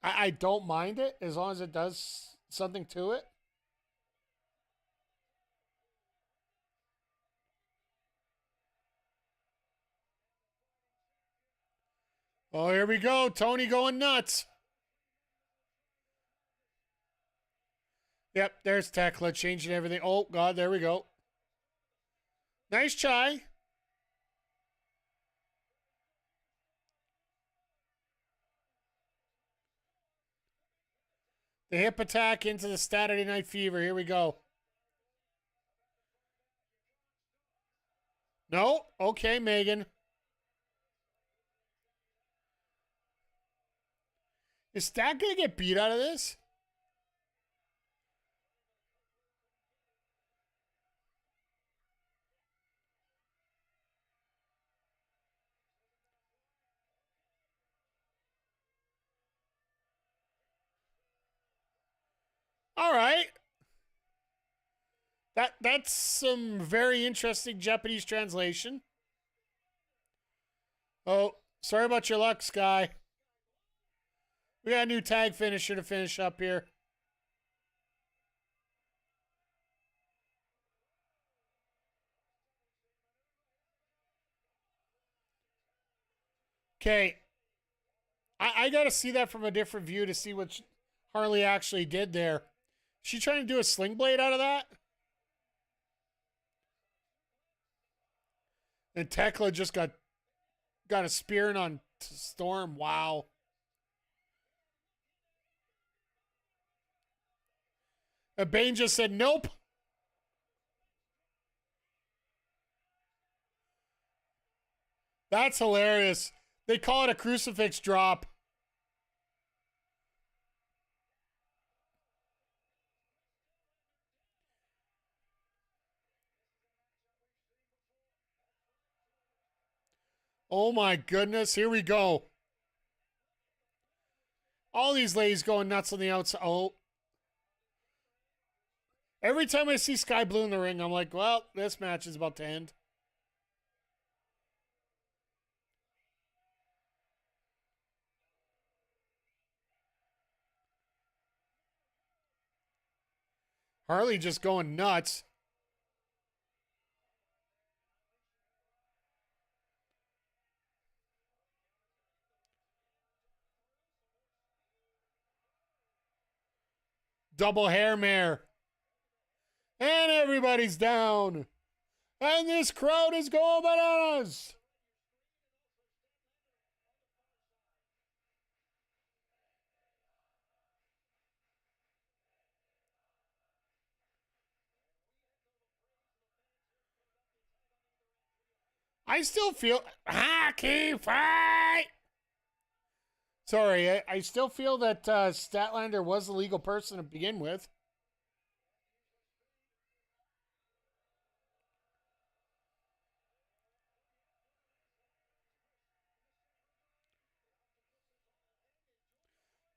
I don't mind it as long as it does something to it. Oh, here we go. Tony going nuts. Yep, there's Tekla changing everything. Oh, God, there we go. Nice try. The hip attack into the Saturday Night Fever. Here we go. No? Okay, Megan. Is Stat going to get beat out of this? All right. That's some very interesting Japanese translation. Oh, sorry about your luck, Sky. We got a new tag finisher to finish up here. Okay. I got to see that from a different view to see what Harley actually did there. She trying to do a sling blade out of that? And Tekla just got a spearing on Storm. Wow. And Bane just said nope. That's hilarious. They call it a crucifix drop. Oh my goodness. Here we go. All these ladies going nuts on the outside. Oh. Every time I see Sky Blue in the ring, I'm like, well, this match is about to end. Harley just going nuts. Double hair mare. And everybody's down. And this crowd is going bananas. I still feel hockey fight. Sorry, I still feel that Statlander was a legal person to begin with.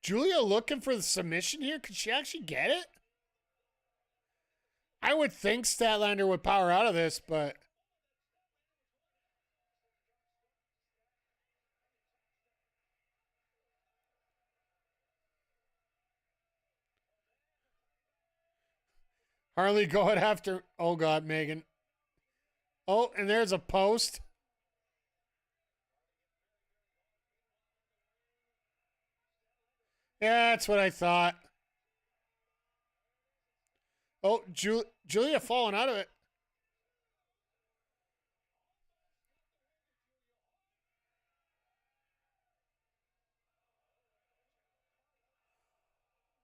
Julia looking for the submission here? Could she actually get it? I would think Statlander would power out of this, but... Harley going after... Oh, God, Megan. Oh, and there's a post. Yeah, that's what I thought. Oh, Julia falling out of it.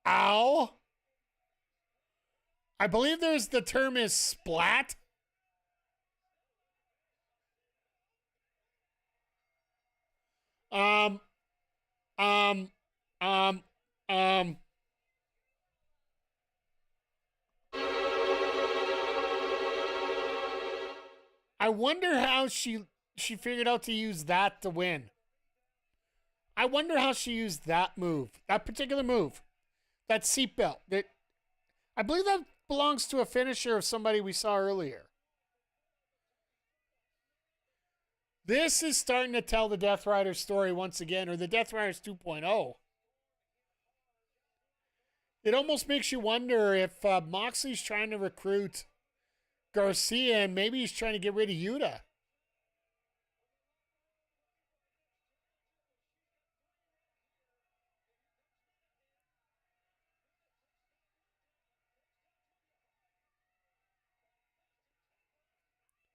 Ow. I believe the term is splat. Um, um, um, um. I wonder how she figured out to use that to win. I wonder how she used that move, that particular move, that seatbelt. That I believe that belongs to a finisher of somebody we saw earlier. This is starting to tell the Death Rider story once again, or the Death Riders 2.0. It almost makes you wonder if Moxley's trying to recruit Garcia and maybe he's trying to get rid of Yuta.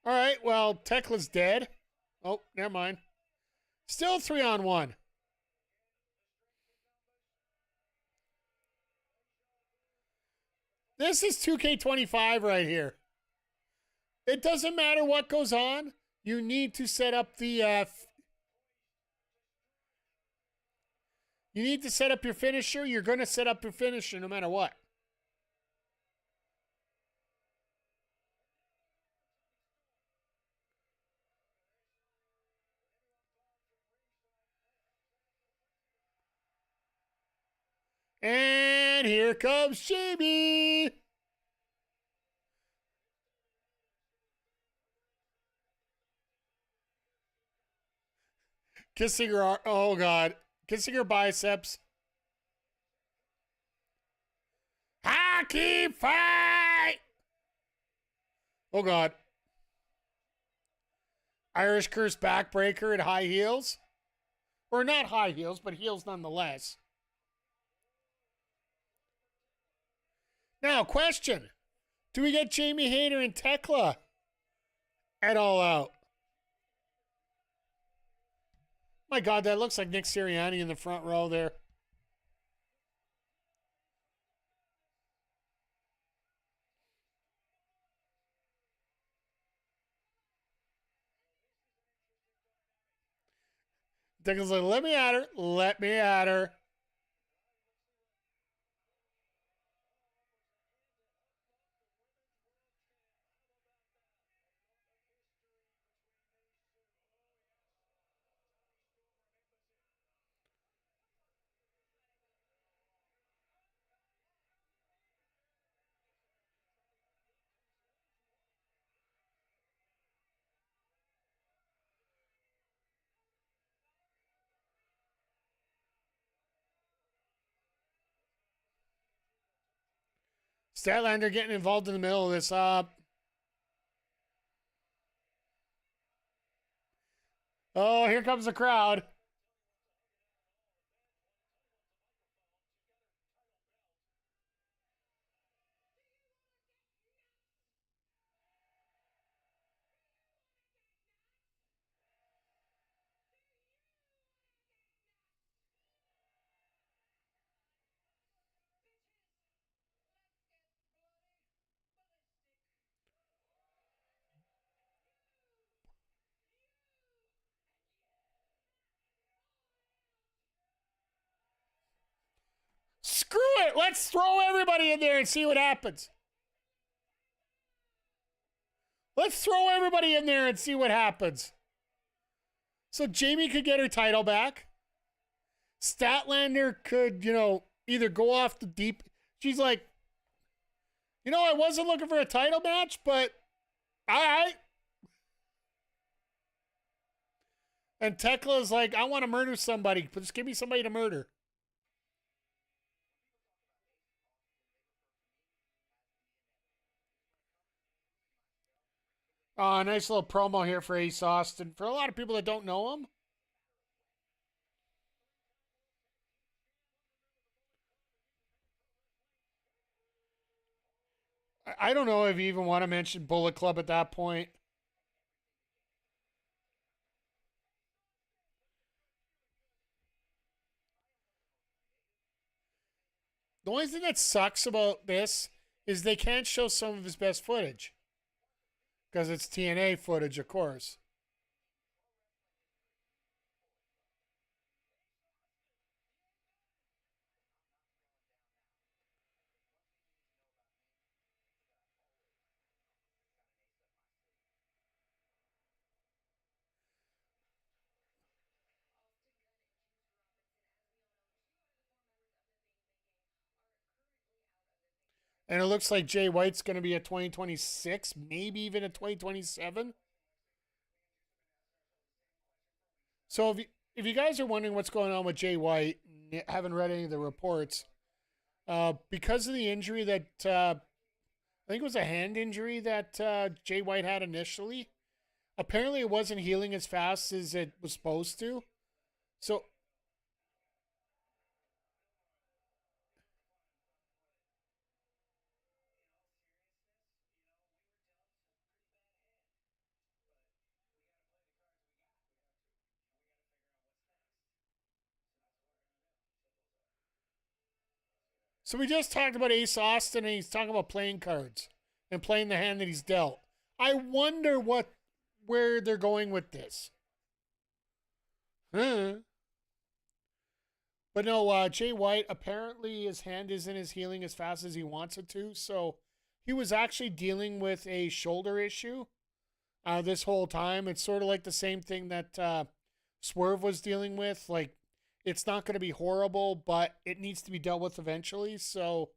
All right, well, Tekla's dead. Oh, never mind. Still 3-on-1. This is 2K25 right here. It doesn't matter what goes on. You need to set up the... you need to set up your finisher. You're going to set up your finisher no matter what. And here comes Jamie. Kissing her, oh God. Kissing her biceps. Hockey fight! Oh God. Irish curse backbreaker at high heels. Or not high heels, but heels nonetheless. Now, question. Do we get Jamie Hayter and Tekla at All Out? My God, that looks like Nick Sirianni in the front row there. Tekla's like, let me at her. Let me at her. Statlander getting involved in the middle of this. Oh, here comes the crowd. Screw it. Let's throw everybody in there and see what happens. Let's throw everybody in there and see what happens. So Jamie could get her title back. Statlander could, either go off the deep. She's like, I wasn't looking for a title match, but all right. And Tekla's like, I want to murder somebody, but just give me somebody to murder. Nice little promo here for Ace Austin. For a lot of people that don't know him, I don't know if you even want to mention Bullet Club at that point. The only thing that sucks about this is they can't show some of his best footage. Because it's TNA footage, of course. And it looks like Jay White's going to be a 2026, maybe even a 2027. So if you guys are wondering what's going on with Jay White, haven't read any of the reports, because of the injury that I think it was a hand injury that Jay White had initially, apparently it wasn't healing as fast as it was supposed to. So So we just talked about Ace Austin, and he's talking about playing cards and playing the hand that he's dealt. I wonder where they're going with this. Huh. But no, Jay White, apparently his hand isn't as healing as fast as he wants it to. So he was actually dealing with a shoulder issue this whole time. It's sort of like the same thing that Swerve was dealing with. Like, it's not going to be horrible, but it needs to be dealt with eventually. So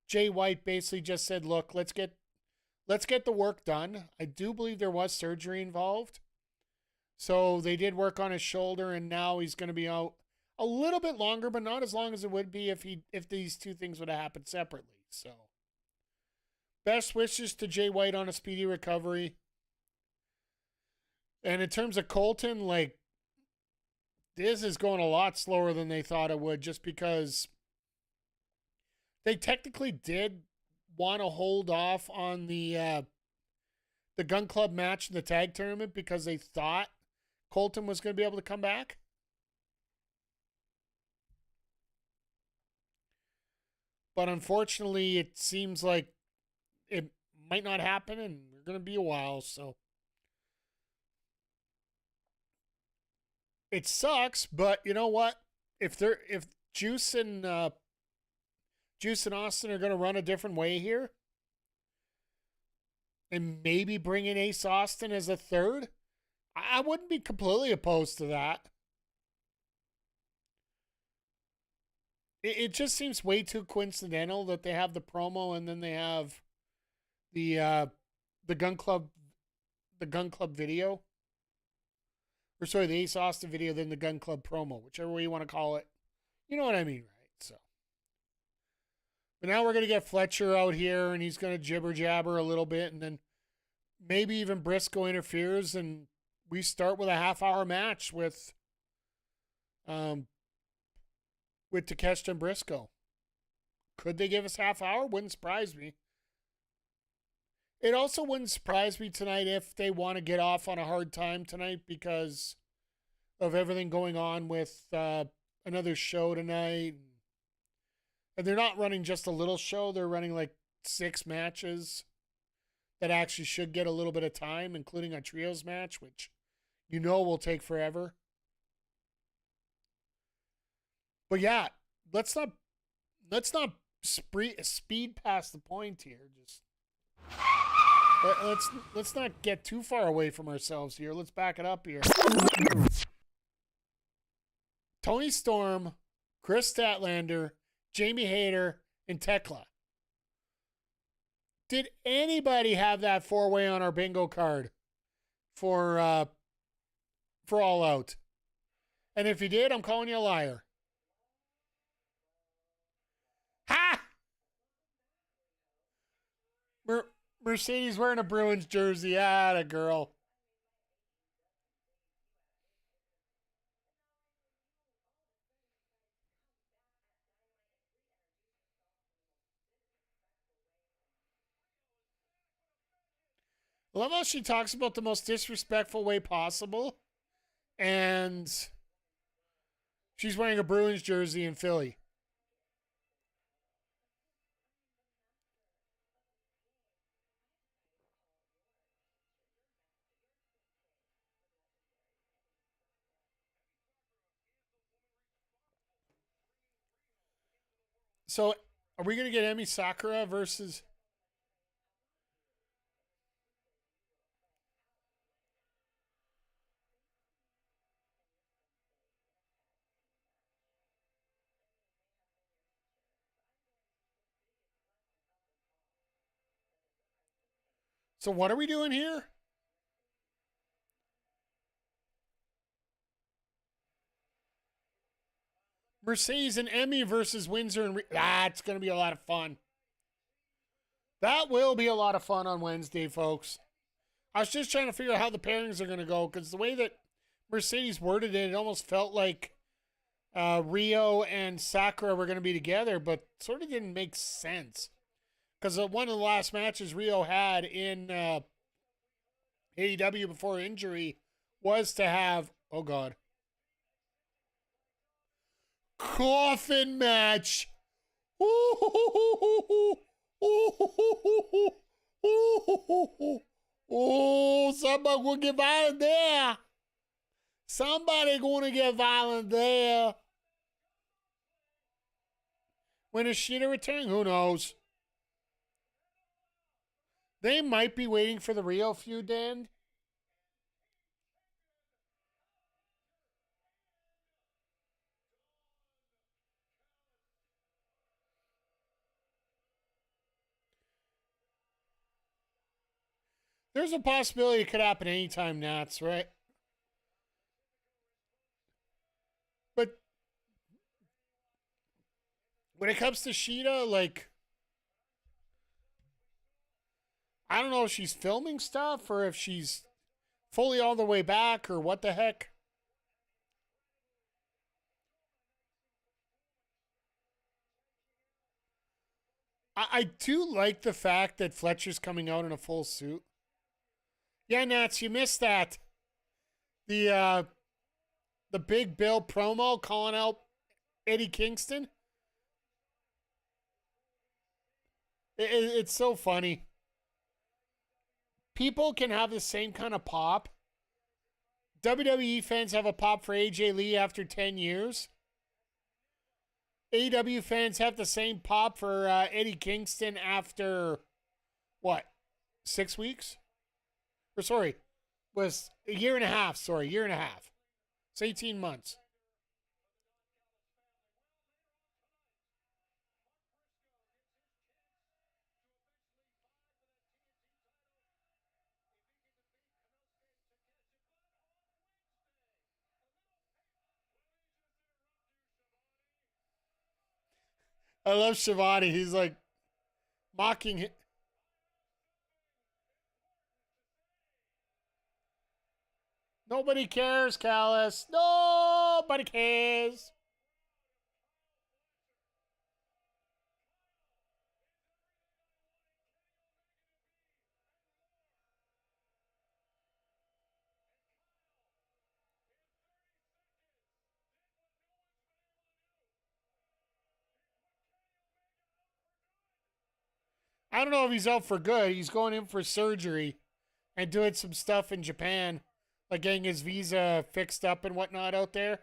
Jay White basically just said, look, let's get the work done. I do believe there was surgery involved. So they did work on his shoulder, and now he's going to be out a little bit longer, but not as long as it would be if these two things would have happened separately. So best wishes to Jay White on a speedy recovery. And in terms of Colton, like, this is going a lot slower than they thought it would, just because they technically did want to hold off on the Gun Club match in the tag tournament because they thought Colton was going to be able to come back. But unfortunately, it seems like it might not happen, and we're going to be a while. So it sucks, but you know what? If Juice and Austin are going to run a different way here, and maybe bring in Ace Austin as a third, I wouldn't be completely opposed to that. It just seems way too coincidental that they have the promo and then they have the Gun Club video. Or sorry, the Ace Austin video, then the Gun Club promo, whichever way you want to call it. You know what I mean, right? So, but now we're going to get Fletcher out here, and he's going to jibber jabber a little bit, and then maybe even Briscoe interferes, and we start with a half-hour match with Takeshita and Briscoe. Could they give us half hour? Wouldn't surprise me. It also wouldn't surprise me tonight if they want to get off on a hard time tonight because of everything going on with another show tonight. And they're not running just a little show. They're running like 6 matches that actually should get a little bit of time, including a trios match, which will take forever. But yeah, let's not speed past the point here. Just let's not get too far away from ourselves here. Let's back it up here. Tony Storm Chris Statlander, Jamie Hayter, and Tekla. Did anybody have that 4-way on our bingo card for All Out? And if you did, I'm calling you a liar. Ha! Mercedes wearing a Bruins jersey. Ah, girl. I love how she talks about the most disrespectful way possible. And she's wearing a Bruins jersey in Philly. So, are we going to get Emi Sakura versus... So what are we doing here? Mercedes and Emmy versus Windsor and... it's going to be a lot of fun. That will be a lot of fun on Wednesday, folks. I was just trying to figure out how the pairings are going to go, because the way that Mercedes worded it, it almost felt like Rio and Sakura were going to be together, but sort of didn't make sense. Because one of the last matches Rio had in AEW before injury was to have, oh God, coffin match. Oh, somebody will get violent there. Somebody going to get violent there. When is Shida returning? Who knows? They might be waiting for the Rio feud to end. There's a possibility it could happen anytime, Nats, right? But when it comes to Shida, like, I don't know if she's filming stuff or if she's fully all the way back or what the heck. I do like the fact that Fletcher's coming out in a full suit. Yeah, Nats, you missed that. The Big Bill promo calling out Eddie Kingston. It's so funny. People can have the same kind of pop. WWE fans have a pop for AJ Lee after 10 years. AEW fans have the same pop for Eddie Kingston after, what, 6 weeks? Or sorry, was a year and a half. Sorry, year and a half. It's 18 months. I love Shivani. He's like mocking him. Nobody cares, Callis. Nobody cares. I don't know if he's out for good. He's going in for surgery and doing some stuff in Japan, like getting his visa fixed up and whatnot out there.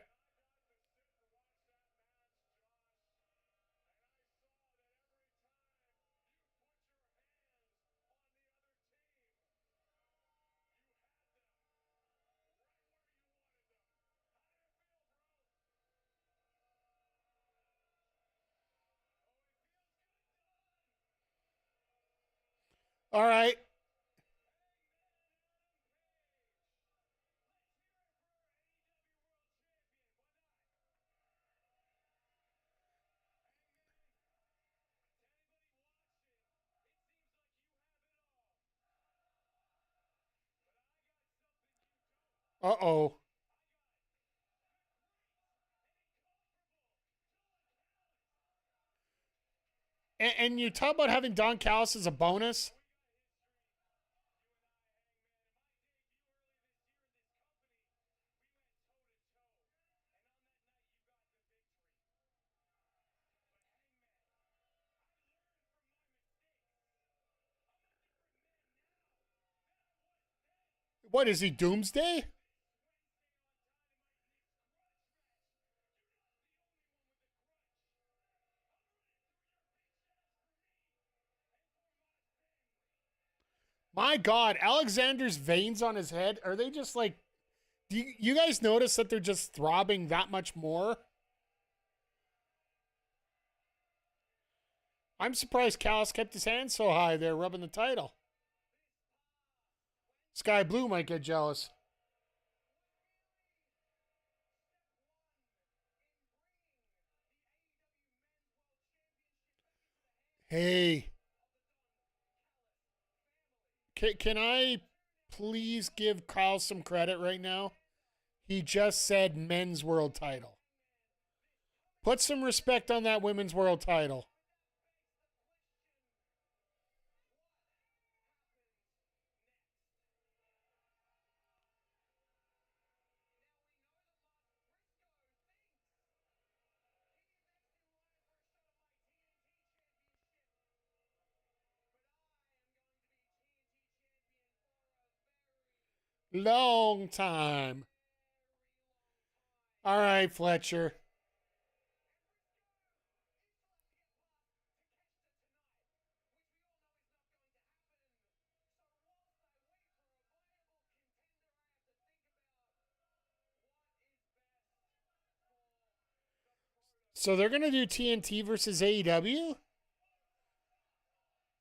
All right. Uh-oh. And you talk about having Don Callis as a bonus. What is he, Doomsday? My God, Alexander's veins on his head, are they just like, do you guys notice that they're just throbbing that much more? I'm surprised Callis kept his hand so high there rubbing the title. Sky Blue might get jealous. Hey, can I please give Kyle some credit right now? He just said men's world title. Put some respect on that women's world title. Long time. All right, Fletcher. So they're gonna do TNT versus AEW.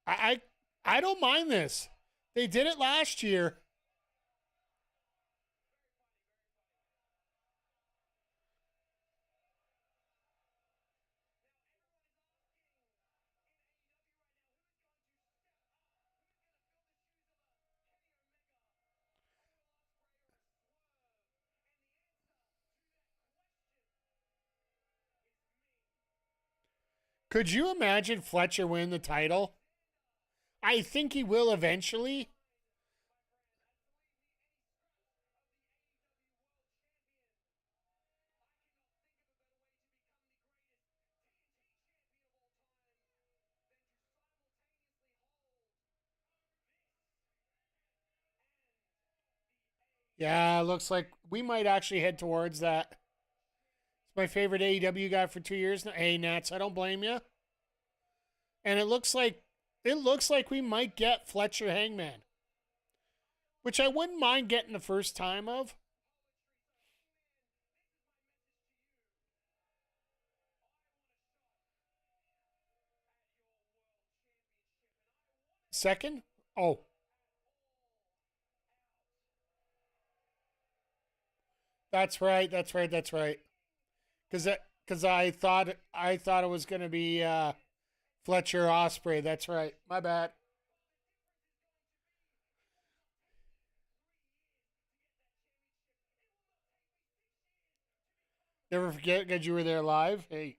I I don't mind this. They did it last year. Could you imagine Fletcher win the title? I think he will eventually. Yeah, looks like we might actually head towards that. It's my favorite AEW guy for 2 years now. Hey, Nats, I don't blame you. And it looks like we might get Fletcher Hangman, which I wouldn't mind getting the first time of. Second? Oh, that's right. That's right. That's right. Because I thought it was gonna be Fletcher Osprey. That's right. My bad. Never forget because you were there live. Hey,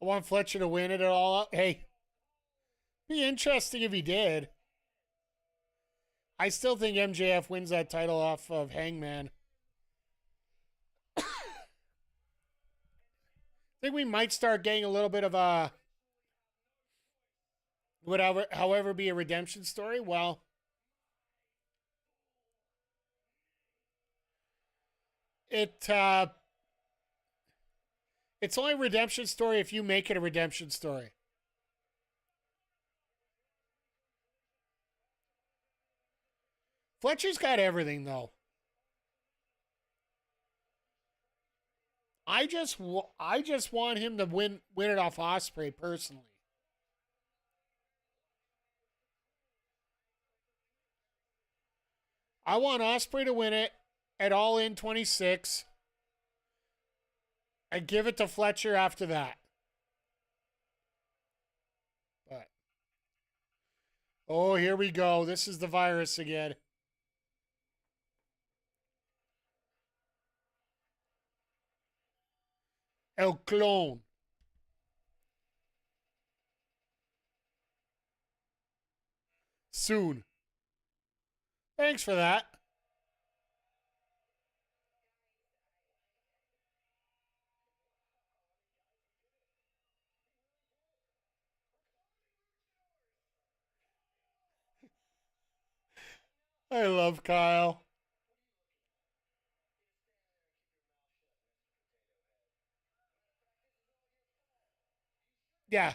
I want Fletcher to win it all. Hey, be interesting if he did. I still think MJF wins that title off of Hangman. I think we might start getting a little bit of a whatever, however, be a redemption story. Well, it's only a redemption story if you make it a redemption story. Fletcher's got everything though. I just want him to win it off Ospreay personally. I want Ospreay to win it at All In 26 and give it to Fletcher after that. But oh, here we go. This is the virus again. El Clone. Soon. Thanks for that. I love Kyle. Yeah.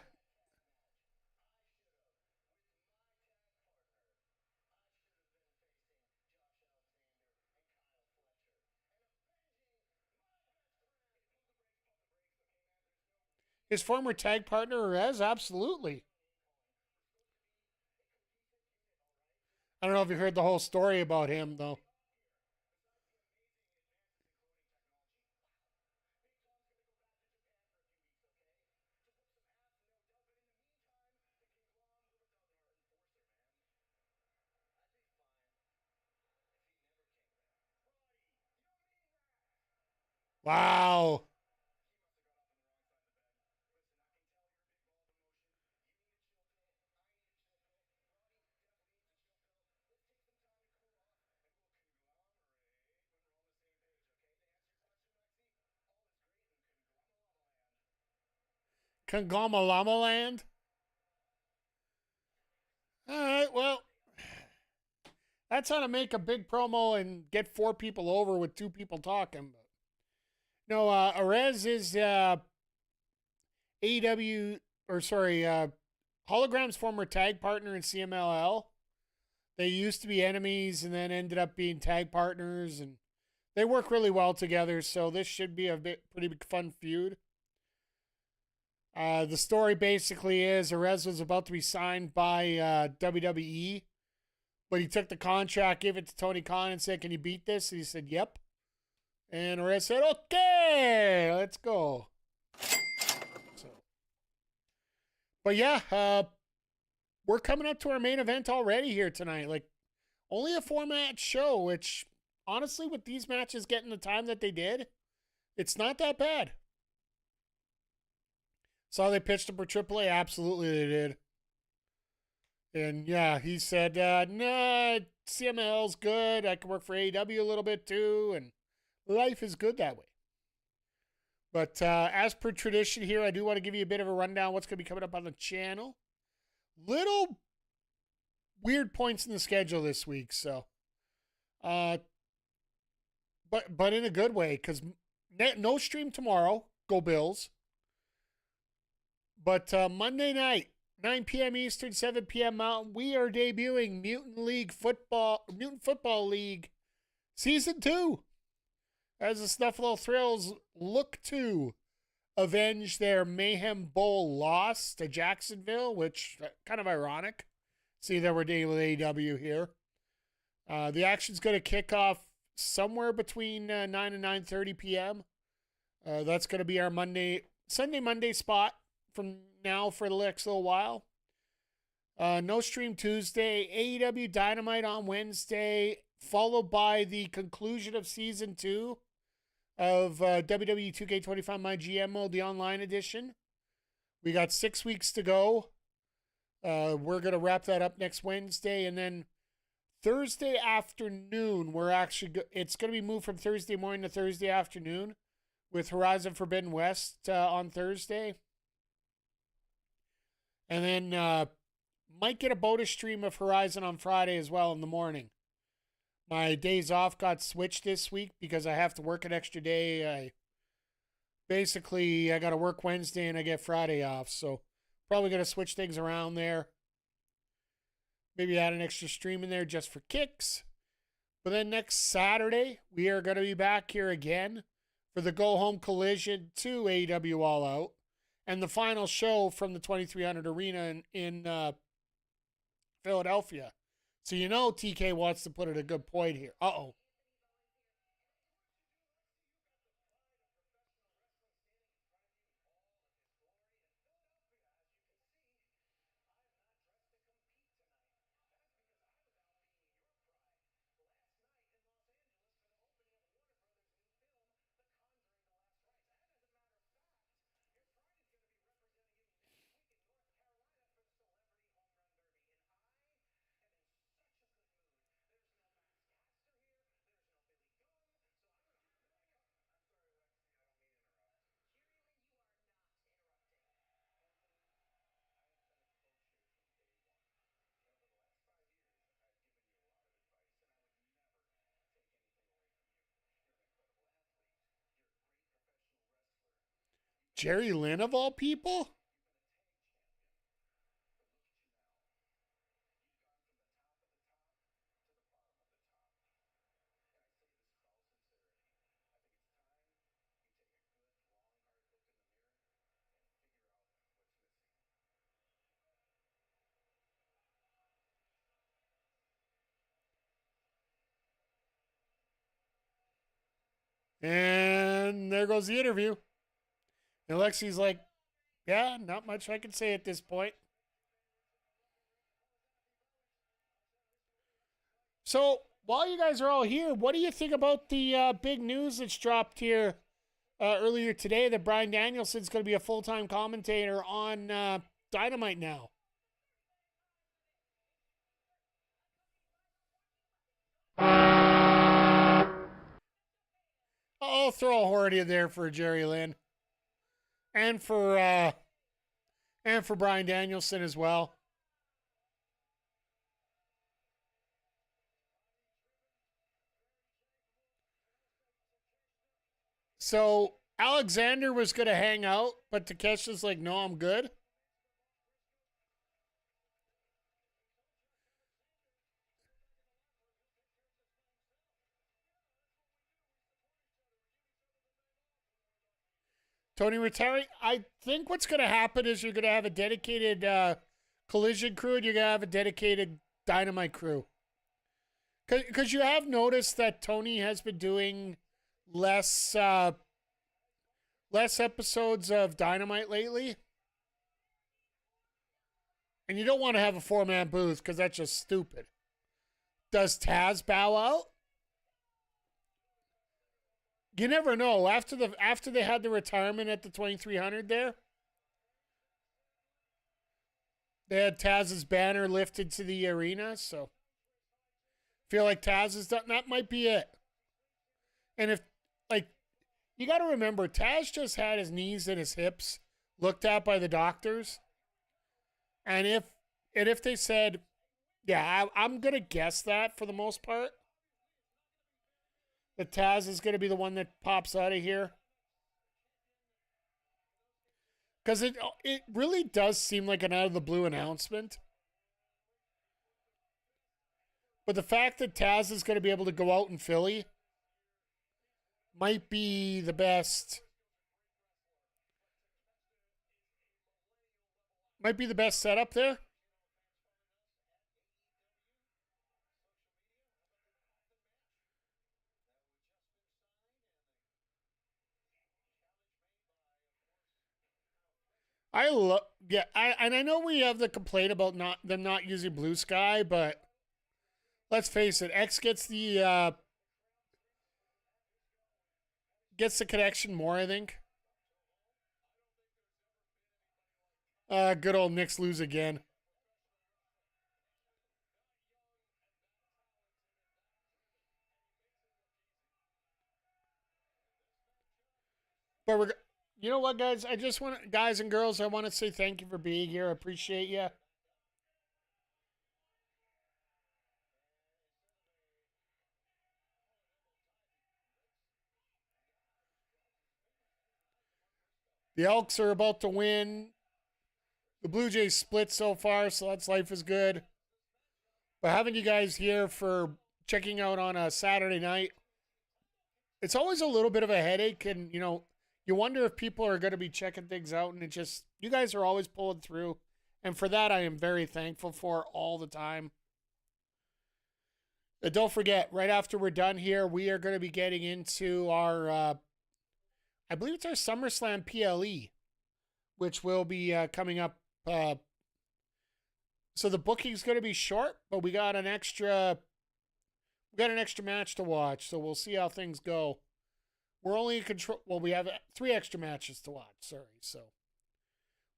His former tag partner, Rez, absolutely. I don't know if you heard the whole story about him, though. Wow. Congomalama Land? All right, well, that's how to make a big promo and get 4 people over with 2 people talking. No, Arez is AEW, or sorry, Hologram's former tag partner in CMLL. They used to be enemies and then ended up being tag partners, and they work really well together. So this should be a pretty fun feud. The story basically is Arez was about to be signed by WWE, but he took the contract, gave it to Tony Khan, and said, "Can you beat this?" And he said, "Yep." And Arez said, "Okay, let's go." So, but yeah, we're coming up to our main event already here tonight. Like, only a 4-match show, which honestly, with these matches getting the time that they did, it's not that bad. Saw they pitched him for AAA. Absolutely, they did. And yeah, he said, "Nah, CML's good. I can work for AEW a little bit too, and life is good that way." But as per tradition here, I do want to give you a bit of a rundown what's going to be coming up on the channel. Little weird points in the schedule this week, so but in a good way, because no stream tomorrow. Go Bills. But Monday night, 9 p.m. Eastern, 7 p.m. Mountain, we are debuting Mutant Football League Season 2. As the Snuffalo Thrills look to avenge their Mayhem Bowl loss to Jacksonville, which kind of ironic. See that we're dealing with AEW here. The action's going to kick off somewhere between 9 and 9:30 p.m. That's going to be our Sunday, Monday spot from now for the next little while. No stream Tuesday. AEW Dynamite on Wednesday, followed by the conclusion of Season 2 of WWE 2K25 My GMO, the online edition. We got 6 weeks to go. We're going to wrap that up next Wednesday, and then Thursday afternoon, it's going to be moved from Thursday morning to Thursday afternoon with Horizon Forbidden West on Thursday. And then might get a bonus stream of Horizon on Friday as well in the morning. My days off got switched this week because I have to work an extra day. I got to work Wednesday and I get Friday off. So probably going to switch things around there. Maybe add an extra stream in there just for kicks. But then next Saturday, we are going to be back here again for the Go Home Collision to AEW All Out and the final show from the 2300 Arena in Philadelphia. So you know TK wants to put it a good point here. Uh-oh. Jerry Lynn of all people? And there goes the interview. And Lexi's like, yeah, not much I can say at this point. So while you guys are all here, what do you think about the big news that's dropped here earlier today that Bryan Danielson's going to be a full-time commentator on Dynamite now? I'll throw a horde in there for Jerry Lynn. And for Bryan Danielson as well. So Alexander was going to hang out, but Takesha's like, no, I'm good. Tony retiring. I think what's going to happen is you're going to have a dedicated Collision crew and you're going to have a dedicated Dynamite crew. Because you have noticed that Tony has been doing less episodes of Dynamite lately. And you don't want to have a 4-man booth because that's just stupid. Does Taz bow out? You never know. After they had the retirement at the 2300 there, they had Taz's banner lifted to the arena, so feel like Taz is done. That might be it. And if, like, you got to remember, Taz just had his knees and his hips looked at by the doctors. And if they said, yeah, I'm going to guess that for the most part, that Taz is going to be the one that pops out of here. Because it really does seem like an out-of-the-blue announcement. But the fact that Taz is going to be able to go out in Philly might be the best. Might be the best setup there. I know we have the complaint about them not using Blue Sky, but let's face it, X gets the connection more, I think. Good old Knicks lose again. But you know what, guys? Guys and girls, I want to say thank you for being here. I appreciate you. The Elks are about to win. The Blue Jays split so far, so that's life is good. But having you guys here for checking out on a Saturday night, it's always a little bit of a headache, and you wonder if people are going to be checking things out, and you guys are always pulling through, and for that I am very thankful for all the time. And don't forget, right after we're done here, we are going to be getting into our, I believe it's our SummerSlam PLE, which will be coming up. So the booking's going to be short, but we got an extra match to watch, so we'll see how things go. We're only in control. Well, we have 3 extra matches to watch. Sorry, so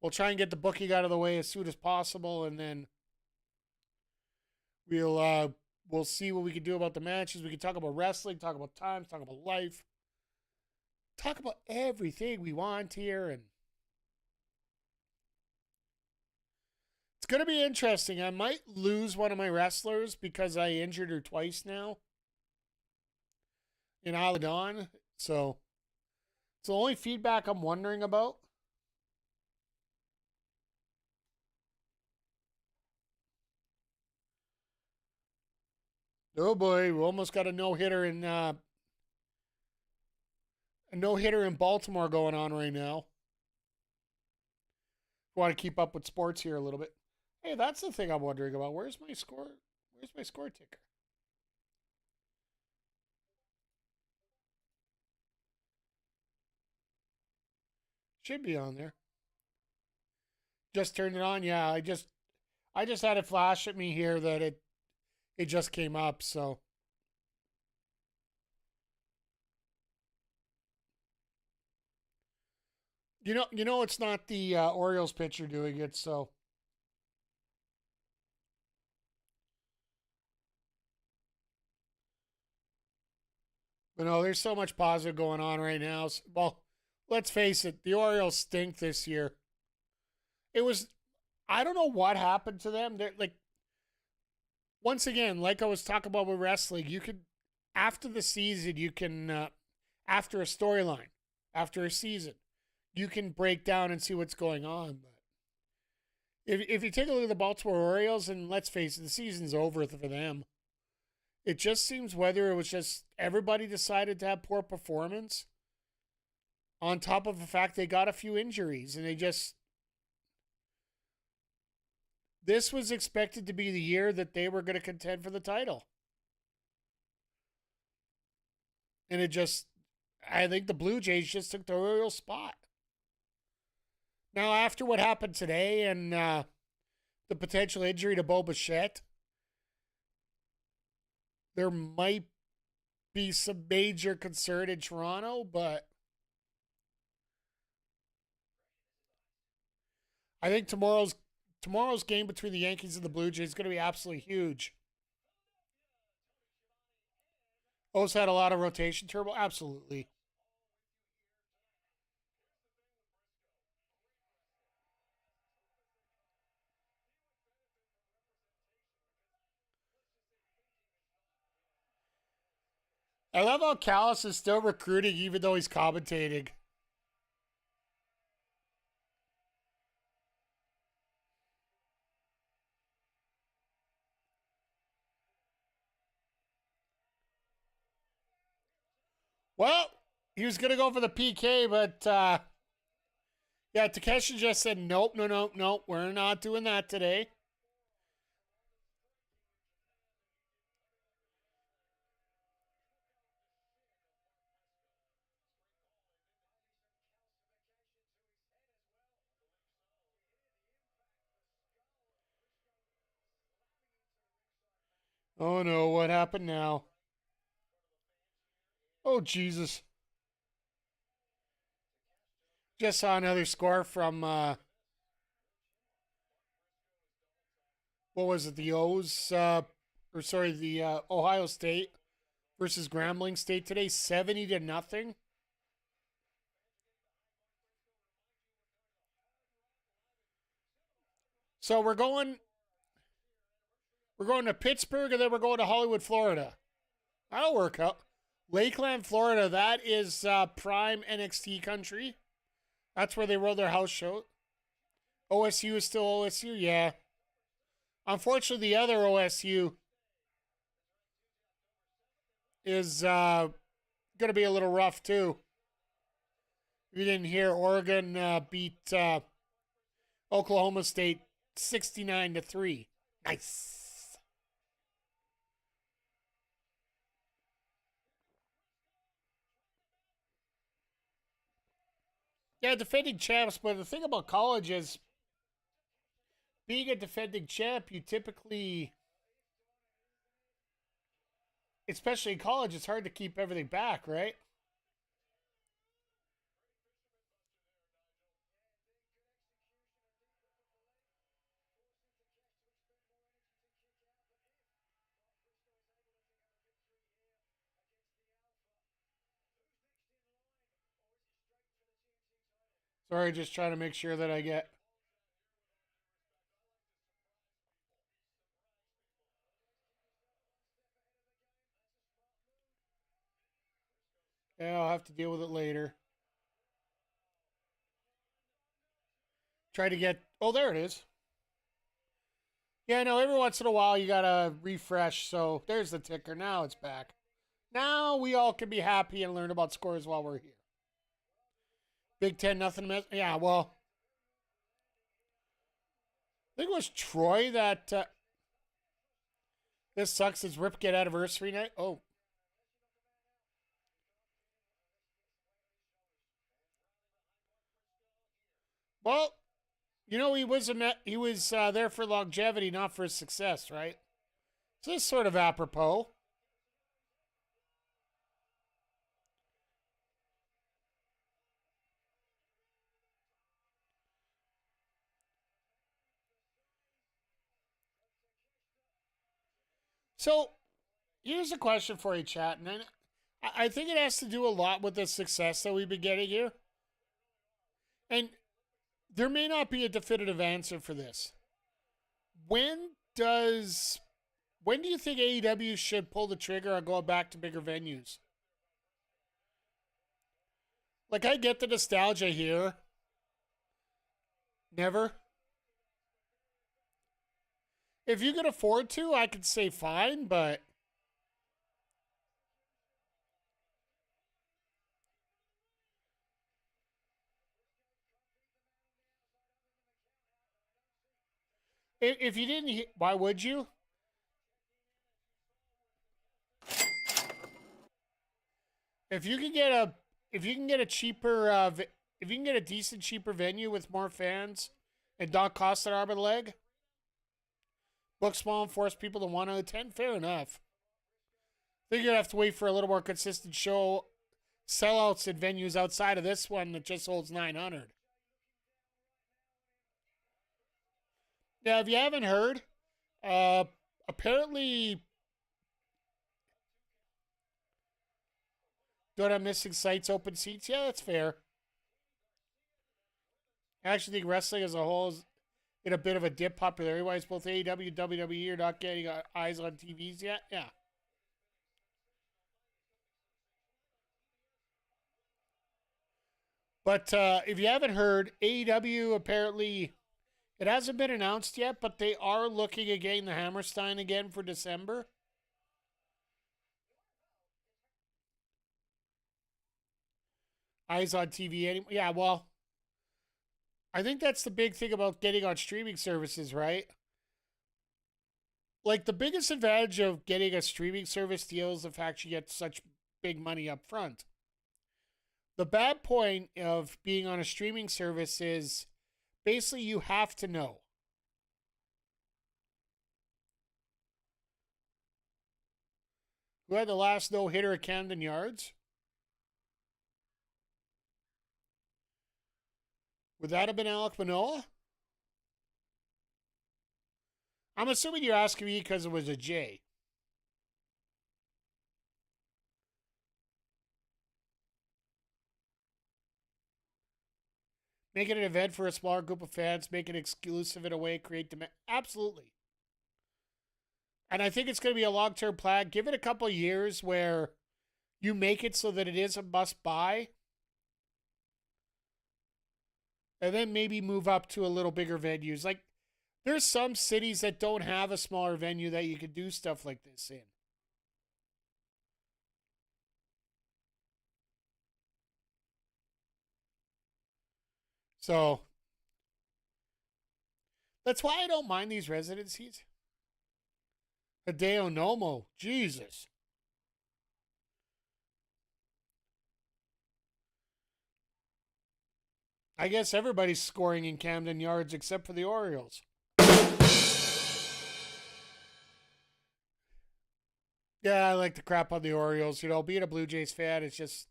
we'll try and get the booking out of the way as soon as possible, and then we'll see what we can do about the matches. We can talk about wrestling, talk about times, talk about life, talk about everything we want here, and it's going to be interesting. I might lose one of my wrestlers because I injured her twice now in Aladon. So it's the only feedback I'm wondering about. Oh boy, we almost got a no-hitter in Baltimore going on right now. Want to keep up with sports here a little bit. Hey, that's the thing I'm wondering about. Where's my score ticker? Should be on there. Just turned it on. Yeah, I just had it flash at me here that it just came up, so you know it's not the Orioles pitcher doing it, so but no, there's so much positive going on right now. Well, let's face it, the Orioles stink this year. I don't know what happened to them. They're like, once again, like I was talking about with wrestling, you could, after the season, after a storyline, after a season, you can break down and see what's going on. But if you take a look at the Baltimore Orioles, and let's face it, the season's over for them. It just seems whether it was just everybody decided to have poor performance on top of the fact they got a few injuries, and this was expected to be the year that they were going to contend for the title. And I think the Blue Jays just took the Orioles spot. Now, after what happened today and the potential injury to Bo Bichette, there might be some major concern in Toronto, but I think tomorrow's game between the Yankees and the Blue Jays is going to be absolutely huge. O's had a lot of rotation turbo, absolutely. I love how Callis is still recruiting even though he's commentating. Well, he was going to go for the PK, but yeah, Takeshi just said, nope, no, we're not doing that today. Oh no, what happened now? Oh, Jesus. Just saw another score from, what was it, the O's, the Ohio State versus Grambling State today, 70-0. So we're going to Pittsburgh, and then we're going to Hollywood, Florida. That'll work out. Lakeland, Florida, that is prime NXT country. That's where they rolled their house show. OSU is still OSU, yeah. Unfortunately, the other OSU is going to be a little rough, too. You didn't hear Oregon beat Oklahoma State 69-3. Nice. Yeah, defending champs, but the thing about college is being a defending champ, you typically, especially in college, it's hard to keep everything back, right? Sorry, just trying to make sure that I get. Yeah, I'll have to deal with it later. Try to get. Oh, there it is. Yeah, no, every once in a while you gotta refresh. So there's the ticker. Now it's back. Now we all can be happy and learn about scores while we're here. Big Ten, nothing to miss. Yeah, well, I think it was Troy that. This sucks. Is Rip get anniversary night? Oh, well, he was there for longevity, not for success, right? So this is sort of apropos. So here's a question for you, chat, and I think it has to do a lot with the success that we've been getting here. And there may not be a definitive answer for this. When does when do you think AEW should pull the trigger on going back to bigger venues? Like I get the nostalgia here. Never. If you can afford to, I could say fine, but if you didn't, why would you? If you can get a if you can get a cheaper if you can get a decent cheaper venue with more fans and not cost an arm and a leg, book small and force people to 1 out of 10, fair enough. I think you're gonna have to wait for a little more consistent show sellouts in venues outside of this one that just holds 900. Now, if you haven't heard, uh, apparently don't have missing sites, open seats. Yeah, that's fair. I actually think wrestling as a whole is in a bit of a dip popularity wise. Both AEW and WWE are not getting eyes on TVs yet. Yeah. But if you haven't heard, AEW apparently it hasn't been announced yet, but they are looking at getting the Hammerstein again for December. Eyes on TV. Yeah, well, I think that's the big thing about getting on streaming services, right? Like the biggest advantage of getting a streaming service deal is the fact you get such big money up front. The bad point of being on a streaming service is basically you have to know. Who had the last no hitter at Camden Yards? Would that have been Alec Manoa? I'm assuming you're asking me because it was a J. Make it an event for a smaller group of fans, make it exclusive in a way, create demand. Absolutely. And I think it's going to be a long term plan. Give it a couple of years where you make it so that it is a must buy. and then maybe move up to a little bigger venues. Like, there's some cities that don't have a smaller venue that you could do stuff like this in. So that's why I don't mind these residencies. Hideo Nomo, Jesus. I guess everybody's scoring in Camden Yards except for the Orioles. Yeah, I like to crap on the Orioles. You know, being a Blue Jays fan, it's just.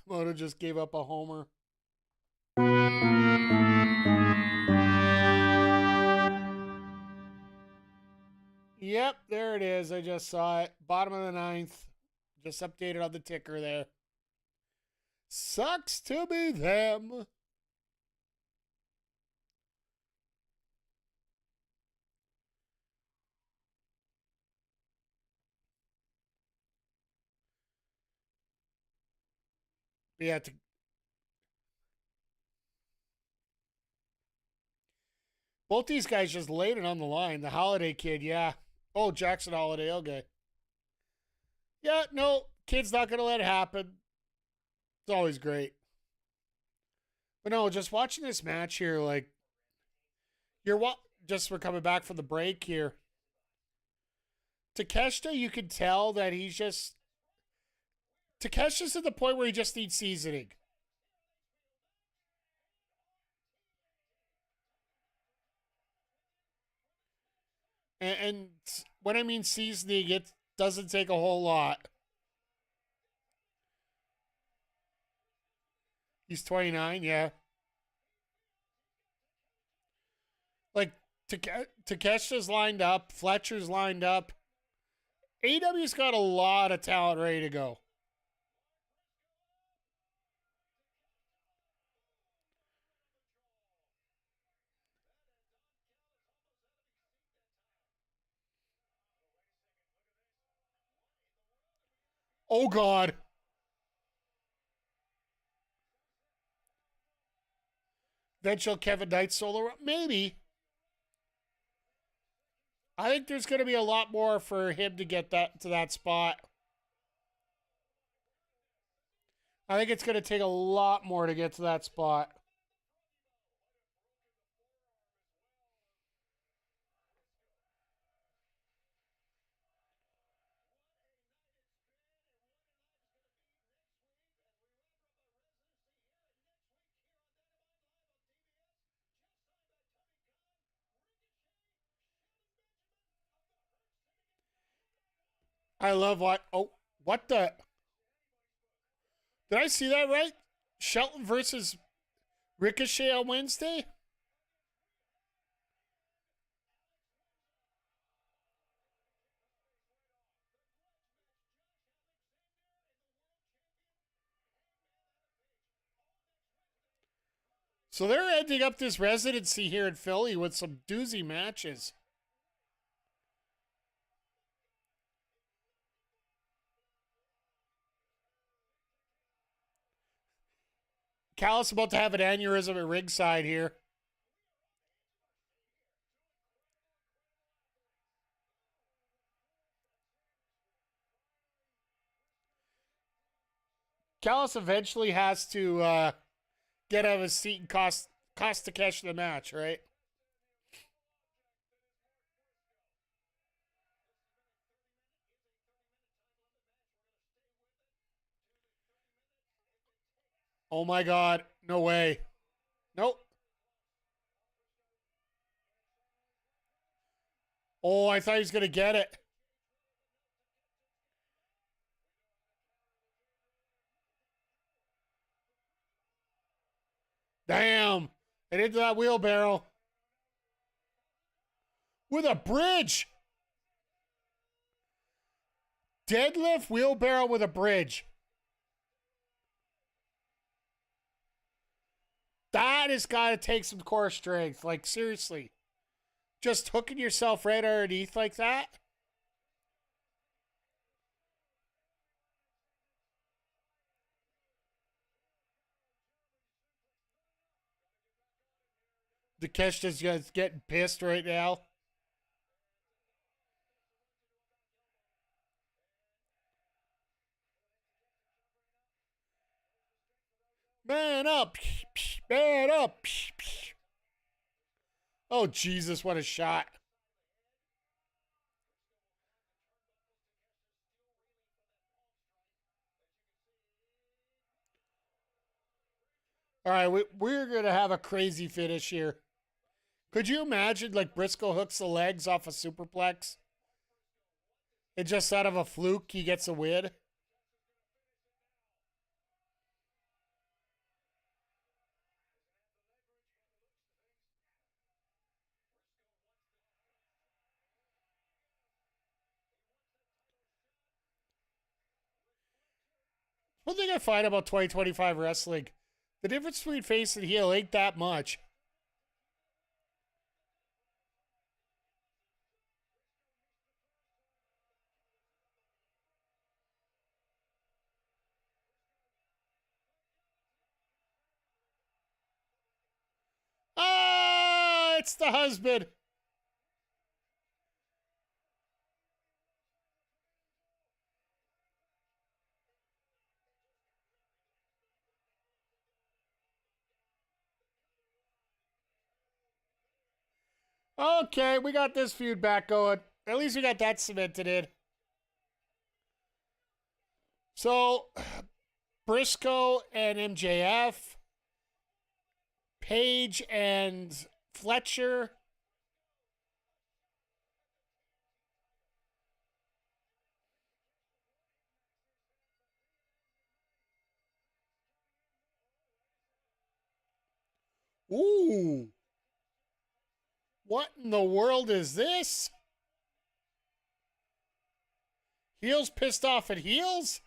Moto just gave up a homer. Yep, there it is. I just saw it. Bottom of the ninth. Just updated on the ticker there. Sucks to be them. Yeah, both these guys just laid it on the line. The Holiday kid, yeah. Oh, Jackson Holiday, okay. Yeah, no, kid's not going to let it happen. It's always great. But no, just watching this match here, like, just we're coming back from the break here. Takeshita, you can tell that he's just. Takeshita's at the point where he just needs seasoning. And when I mean seasoning, it doesn't take a whole lot. He's 29, yeah. Like, Takeshita's lined up. Fletcher's lined up. AEW's got a lot of talent ready to go. Oh, God. Eventual Kevin Knight solo. Maybe. I think there's going to be a lot more for him to get that to that spot. I think it's going to take a lot more to get to that spot. I love what. Oh, what the? Did I see that right? Shelton versus Ricochet on Wednesday? So they're ending up this residency here in Philly with some doozy matches. Callis about to have an aneurysm at ringside here. Callis eventually has to get out of his seat and cost Takeshi the match, right? Oh my God. No way. Nope. Oh, I thought he was going to get it. Damn. And into that wheelbarrow. With a bridge. Deadlift wheelbarrow with a bridge. That has got to take some core strength. Like, seriously. Just hooking yourself right underneath like that. Takeshita's just getting pissed right now. Man up. Man up. Oh, Jesus, what a shot. All right, we're going to have a crazy finish here. Could you imagine, like, Briscoe hooks the legs off a superplex? And just out of a fluke, he gets a win? One thing I find about 2025 wrestling, the difference between face and heel ain't that much. Ah, it's the husband. Okay, we got this feud back going. At least we got that cemented in. So, Briscoe and MJF, Page and Fletcher. Ooh. What in the world is this? Heels pissed off at heels?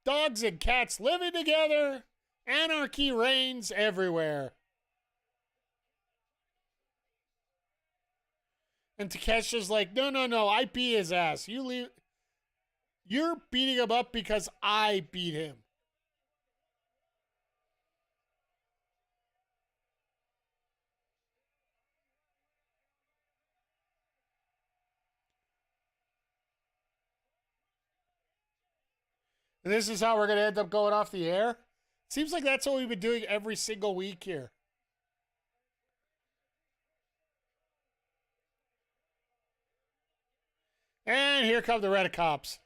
Dogs and cats living together? Anarchy reigns everywhere. And Takesha's like, no, I beat his ass. You leave. You're beating him up because I beat him. And this is how we're going to end up going off the air. Seems like that's what we've been doing every single week here. And here come the Red Cops.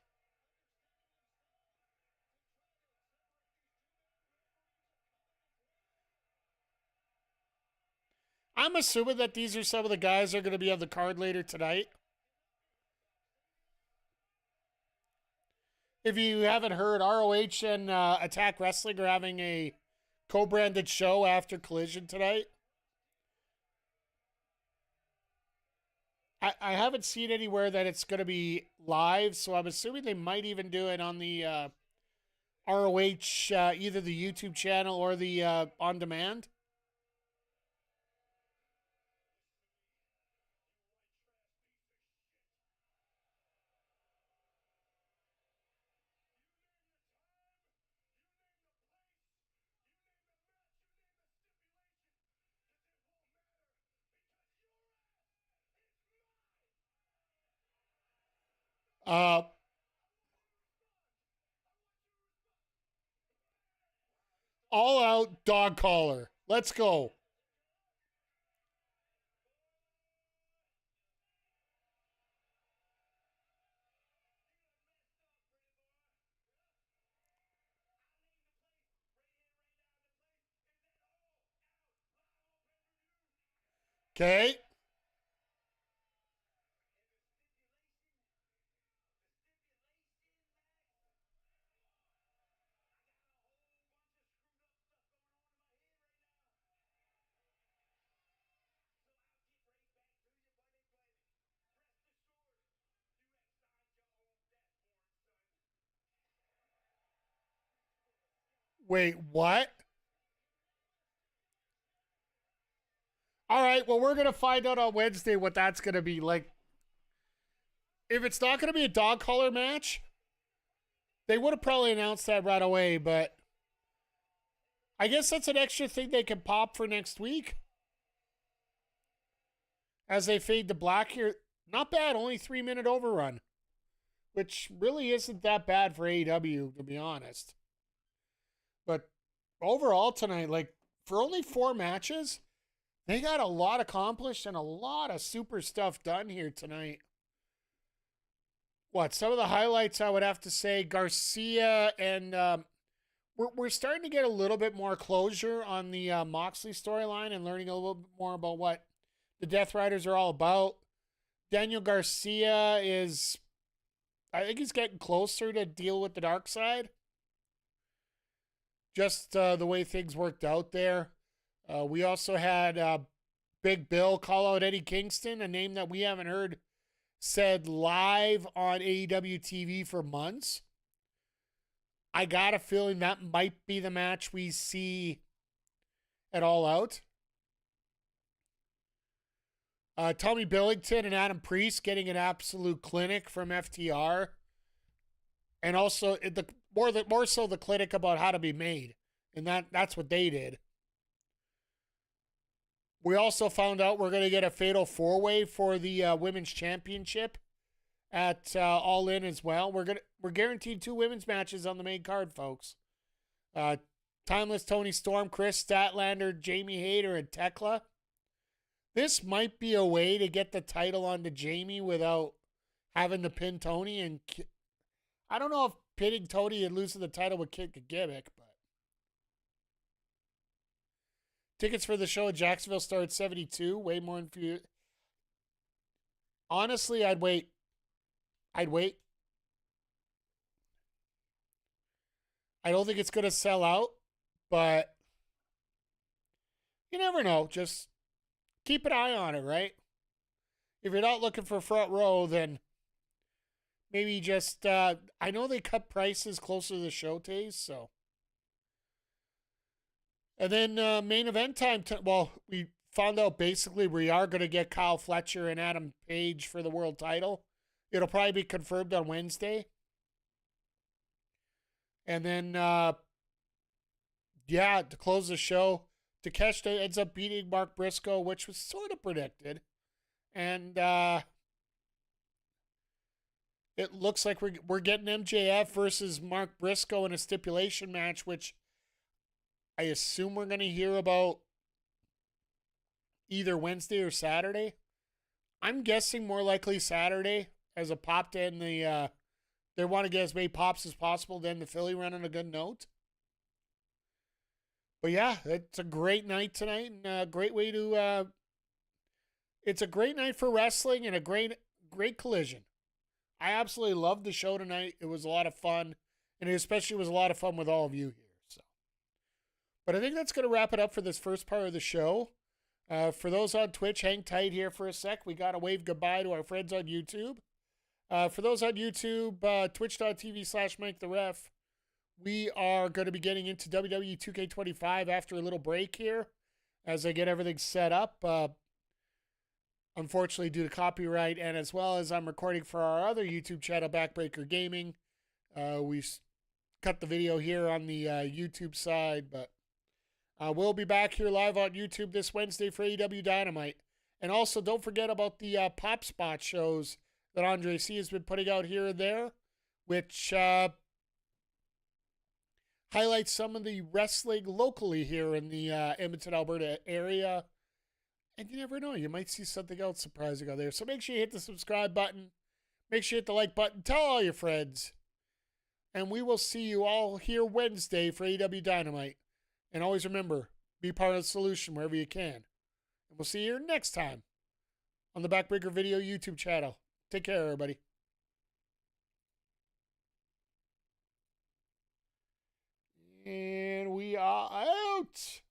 I'm assuming that these are some of the guys that are going to be on the card later tonight. If you haven't heard, ROH and Attack Wrestling are having a co-branded show after Collision tonight. I haven't seen anywhere that it's going to be live, so I'm assuming they might even do it on the ROH, either the YouTube channel or the on demand. Uh, all out dog collar. Let's go. Okay. Wait, what? All right, well, we're going to find out on Wednesday what that's going to be. Like, if it's not going to be a dog collar match, they would have probably announced that right away, but I guess that's an extra thing they can pop for next week. as they fade to black here. Not bad, only 3-minute overrun, which really isn't that bad for AEW, to be honest. But overall tonight, like, for only 4 matches, they got a lot accomplished and a lot of super stuff done here tonight. Some of the highlights I would have to say, Garcia and we're starting to get a little bit more closure on the Moxley storyline and learning a little bit more about what the Death Riders are all about. Daniel Garcia I think he's getting closer to deal with the dark side. Just the way things worked out there. We also had Big Bill call out Eddie Kingston, a name that we haven't heard said live on AEW TV for months. I got a feeling that might be the match we see at All Out. Tommy Billington and Adam Priest getting an absolute clinic from FTR. And also more so the clinic about how to be made. And that's what they did. We also found out we're going to get a fatal 4-way for the women's championship at All In as well. We're guaranteed 2 women's matches on the main card, folks. Timeless Tony Storm, Chris Statlander, Jamie Hayter, and Tekla. This might be a way to get the title onto Jamie without having to pin Tony. And I don't know if pinning Tony and losing the title would kick a gimmick, but tickets for the show in Jacksonville start at $72. Way more than few. Honestly, I'd wait. I don't think it's going to sell out, but you never know. Just keep an eye on it, right? If you're not looking for front row, then maybe just, I know they cut prices closer to the show days, so. And then main event time, we found out basically we are going to get Kyle Fletcher and Adam Page for the world title. It'll probably be confirmed on Wednesday. And then, to close the show, Takeshita ends up beating Mark Briscoe, which was sort of predicted. And it looks like we're getting MJF versus Mark Briscoe in a stipulation match, which I assume we're going to hear about either Wednesday or Saturday. I'm guessing more likely Saturday, as a pop to end the they want to get as many pops as possible to end the Philly run on a good note. But yeah, it's a great night tonight, and a great way to it's a great night for wrestling and a great collision. I absolutely loved the show tonight. It was a lot of fun, and it especially was a lot of fun with all of you here. So, but I think that's going to wrap it up for this first part of the show. For those on Twitch, hang tight here for a sec. We got to wave goodbye to our friends on YouTube. For those on YouTube, twitch.tv/MikeTheRef, we are going to be getting into WWE 2K25 after a little break here as I get everything set up. Unfortunately, due to copyright, and as well as I'm recording for our other YouTube channel, Backbreaker Gaming, we cut the video here on the YouTube side, but we'll be back here live on YouTube this Wednesday for AEW Dynamite. And also, don't forget about the Pop Spot shows that Andre C. has been putting out here and there, which highlights some of the wrestling locally here in the Edmonton, Alberta area. And you never know, you might see something else surprising out there. So make sure you hit the subscribe button. Make sure you hit the like button. Tell all your friends. And we will see you all here Wednesday for AEW Dynamite. And always remember, be part of the solution wherever you can. And we'll see you here next time on the Backbreaker Video YouTube channel. Take care, everybody. And we are out.